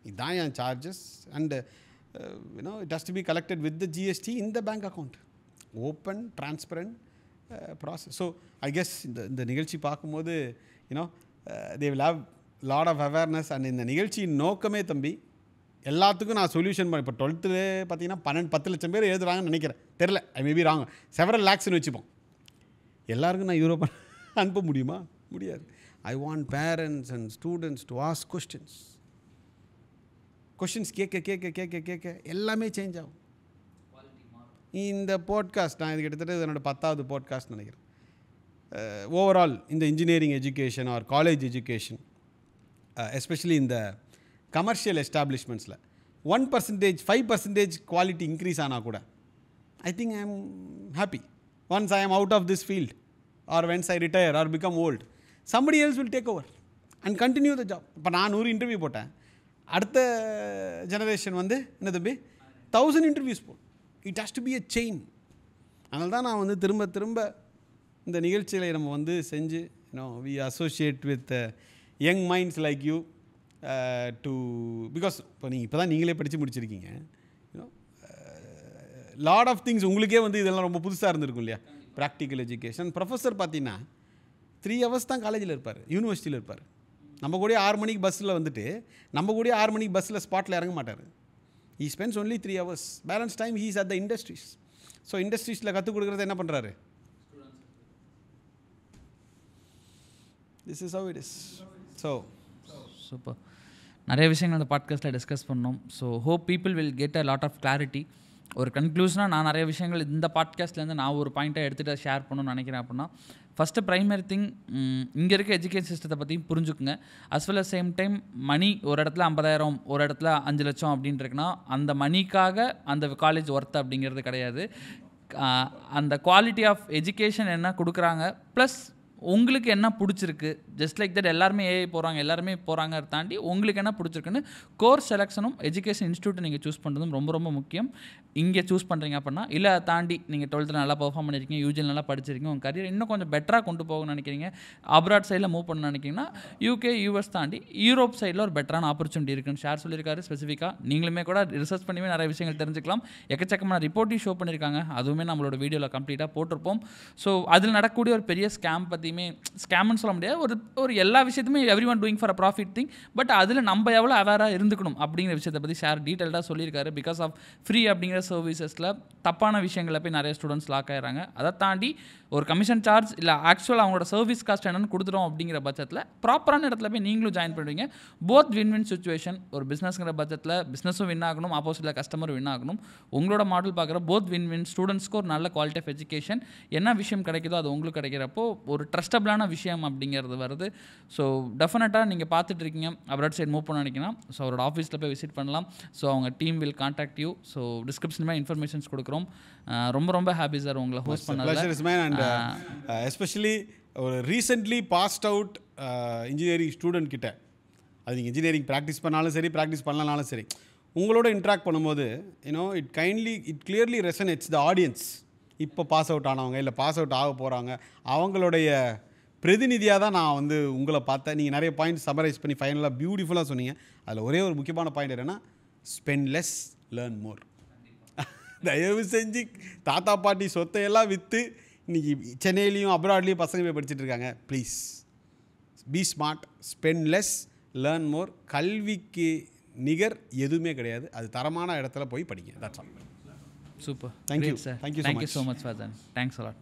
இதுதான் என் charges and it has to be collected with the GST in the bank account. Open transparent process. So I guess இந்த நிகழ்ச்சி பார்க்கும்போது they will have lot of awareness. And இந்த நிகழ்ச்சியின் நோக்கமே தம்பி எல்லாத்துக்கும் நான் சொல்யூஷன் இப்போ 12th பார்த்தீங்கன்னா 10 லட்சம் பேர் எழுதுறாங்கன்னு நினைக்கிறேன், தெரில, ஐ மேபி ராங், செவரல் லேக்ஸ்னு வச்சுப்போம். எல்லாருக்கும் நான் யூரோப் அனுப்ப முடியுமா? முடியாது. I want parents and students to ask questions கேட்க கேட்க கேட்க கேட்க எல்லாமே சேஞ்ச் ஆகும். இந்த பாட்காஸ்ட் நான் இது கிட்டத்தட்ட என்னோட 10வது பாட்காஸ்ட் நினைக்கிறேன். ஓவரால் இந்த engineering education or college education especially இந்த கமர்ஷியல் எஸ்டாப்ளிஷ்மெண்ட்ஸில் 1%, 5% குவாலிட்டி இன்க்ரீஸ் ஆனால் கூட I think I am happy. Once I am out of this field or whence I retire or become old, somebody else will take over and continue the job. இப்போ நான் 100 இன்டர்வியூ போட்டேன், அடுத்த ஜெனரேஷன் என்ன தம்பி 1000 இன்டர்வியூஸ் போடும். It has to be a chain. அதனால தான் நான் திரும்ப இந்த நிகழ்ச்சிகளை நம்ம செஞ்சு we associate with young minds like you too because இப்போ தான் நீங்களே படித்து முடிச்சிருக்கீங்க. லாட் ஆஃப் திங்ஸ் உங்களுக்கே இதெல்லாம் ரொம்ப புதுசாக இருந்திருக்கும் இல்லையா? Practical education. ப்ரொஃபஸர் பார்த்தீங்கன்னா 3 hours தான் காலேஜில் இருப்பார், யூனிவர்சிட்டியில் இருப்பார். நம்ம கூட 6 மணிக்கு பஸ்ஸில் நம்ம கூட 6 மணிக்கு பஸ்ஸில் ஸ்பாட்டில் இறங்க மாட்டார். he spends only 3 hours. Balance time he is at the industries. So industries-ல கற்றுக் கொடுக்குறது என்ன பண்ணுறாரு? This is how it is. So super. நிறைய விஷயங்கள் அந்த பாட்காஸ்ட்டில் டிஸ்கஸ் பண்ணோம். So hope people will get a lot of clarity. ஒரு கன்க்ளூஷனாக நான் நிறைய விஷயங்கள் இந்த பாட்காஸ்ட்லேருந்து நான் ஒரு பாயிண்ட்டாக எடுத்துகிட்டு ஷேர் பண்ணணும்னு நினைக்கிறேன். அப்படின்னா ஃபஸ்ட்டு ப்ரைமரி திங், இங்கே இருக்க எஜுகேஷன் சிஸ்டத்தை பற்றி புரிஞ்சுக்குங்க. As well as same time money ஒரு இடத்துல 50,000 ஒரு இடத்துல 5 லட்சம் அப்படின்ட்டுருக்குன்னா அந்த மணிக்காக அந்த காலேஜ் ஒர்த் அப்படிங்கிறது கிடையாது. அந்த குவாலிட்டி ஆஃப் எஜுகேஷன் என்ன கொடுக்குறாங்க, ப்ளஸ் உங்களுக்கு என்ன பிடிச்சிருக்கு. ஜஸ்ட் லைக் தட் எல்லாருமே எல்லாருமே போகிறாங்க தாண்டி உங்களுக்கு என்ன பிடிச்சிருக்குன்னு கோர்ஸ் செலெக்ஷனும் எஜுகேஷன் இன்ஸ்டியூட்டை நீங்கள் சூஸ் பண்ணுறதும் ரொம்ப ரொம்ப முக்கியம். இங்கே சூஸ் பண்ணுறீங்க அப்படின்னா, இல்லை தாண்டி நீங்கள் 12th நல்லா பர்ஃபார்ம் பண்ணியிருக்கீங்க, யூஜியில் நல்லா படிச்சிருக்கீங்க, உங்கள் கரியர் இன்னும் கொஞ்சம் பெட்டராக கொண்டு போகணும்னு நினைக்கிறீங்க, அப்ராட் சைடில் மூவ் பண்ணணும்னு நினைக்கிறீங்கன்னா UK US தாண்டி யூரோப் சைடில் ஒரு பெட்டரான ஆப்பர்ச்சுனிட்டி இருக்குன்னு ஷேர் சொல்லியிருக்காரு ஸ்பெசிஃபிக்காக. நீங்களுமே கூட ரிசர்ச் பண்ணிவே நிறைய விஷயங்கள் தெரிஞ்சுக்கலாம். எக்கச்சக்கமான ரிப்போர்ட்டையும் ஷோ பண்ணியிருக்காங்க, அதுவுமே நம்மளோட வீடியோவில் கம்ப்ளீட்டாக போட்டிருப்போம். ஸோ அதில் நடக்கக்கூடிய ஒரு பெரிய ஸ்கேம் பற்றியுமே, ஸ்கேம்னு சொல்ல முடியாது, ஒரு எல்லா விஷயத்துமே every one doing for a profit thing, but அதில் நம்ம எவ்வளோ அவேராக இருந்துக்கணும் அப்படிங்கிற விஷயத்தை பற்றி ஷேர் டீட்டெயில்டாக சொல்லியிருக்காரு. பிகாஸ் ஆஃப் ஃப்ரீ அப்படிங்கிற சர்வீசஸில் தப்பான விஷயங்களை போய் நிறைய ஸ்டூடெண்ட்ஸ் லாக் ஆகிறாங்க. அதை தாண்டி ஒரு கமிஷன் சார்ஜ் இல்லை ஆக்சுவலாக அவங்களோட சர்வீஸ் காஸ்ட் என்னென்னு கொடுத்துரும் அப்படிங்கிற பட்சத்தில் ப்ராப்பரான இடத்துல போய் நீங்களும் ஜாயின் பண்ணுவீங்க. Both win win situation. ஒரு பிஸ்னஸ்ங்கிற பட்சத்தில் பிஸ்னஸும் வின் ஆகணும், ஆப்போசிட்டில் கஸ்டமரும் வின் ஆகணும். உங்களோட மாடல் பார்க்குற போத் வின் வின். ஸ்டூடெண்ட்ஸ்க்கு ஒரு நல்ல குவாலிட்டி ஆஃப் எஜுகேஷன், என்ன விஷயம் கிடைக்குதோ அது உங்களுக்கு கிடைக்கிறப்போ ஒரு ட்ரஸ்டபிளான விஷயம் அப்படிங்கிறது வருது. ஸோ டெஃபினட்டாக நீங்கள் பார்த்துட்டு இருக்கீங்க, அப்ராட் சைட் மூவ் பண்ண நினைக்கிங்கன்னா ஸோ அவரோட ஆஃபீஸில் போய் விசிட் பண்ணலாம். ஸோ அவங்க team will contact you. So டிஸ்கிரிப்ஷனுமே இன்ஃபர்மேஷன்ஸ் கொடுக்குறோம். ரொம்ப ரொம்ப ஹாப்பி சார் உங்களை ஹோஸ்ட் பண்ணல. எஸ்பெஷலி ஒரு recently passed out engineering student கிட்ட, அது நீங்கள் இன்ஜினியரிங் ப்ராக்டிஸ் பண்ணாலும் சரி ப்ராக்டிஸ் பண்ணலனாலும் சரி, உங்களோட இன்ட்ராக்ட் பண்ணும்போது it clearly resonates the audience. இப்போ பாஸ் அவுட் ஆனவங்க இல்லை பாஸ் அவுட் ஆக போகிறாங்க, அவங்களுடைய பிரதிநிதியாக தான் நான் உங்களை பார்த்தேன். நீங்கள் நிறைய பாயிண்ட் சமரைஸ் பண்ணி ஃபைனலாக பியூட்டிஃபுல்லாக சொன்னீங்க. அதில் ஒரே ஒரு முக்கியமான பாயிண்ட் என்னென்னா, ஸ்பெண்ட் லெஸ் லேர்ன் மோர். தயவு செஞ்சு தாத்தா பாட்டி சொத்தையெல்லாம் விற்று இன்றைக்கி சென்னையிலையும் அப்ராட்லேயும் பசங்க போய் படிச்சுட்டு இருக்காங்க. Please be smart, spend less, learn மோர். கல்விக்கு நிகர் எதுவுமே கிடையாது. அது தரமான இடத்துல போய் படிங்க. That's all. Super. Thank you sir. Thank you so much for that. Thanks a lot.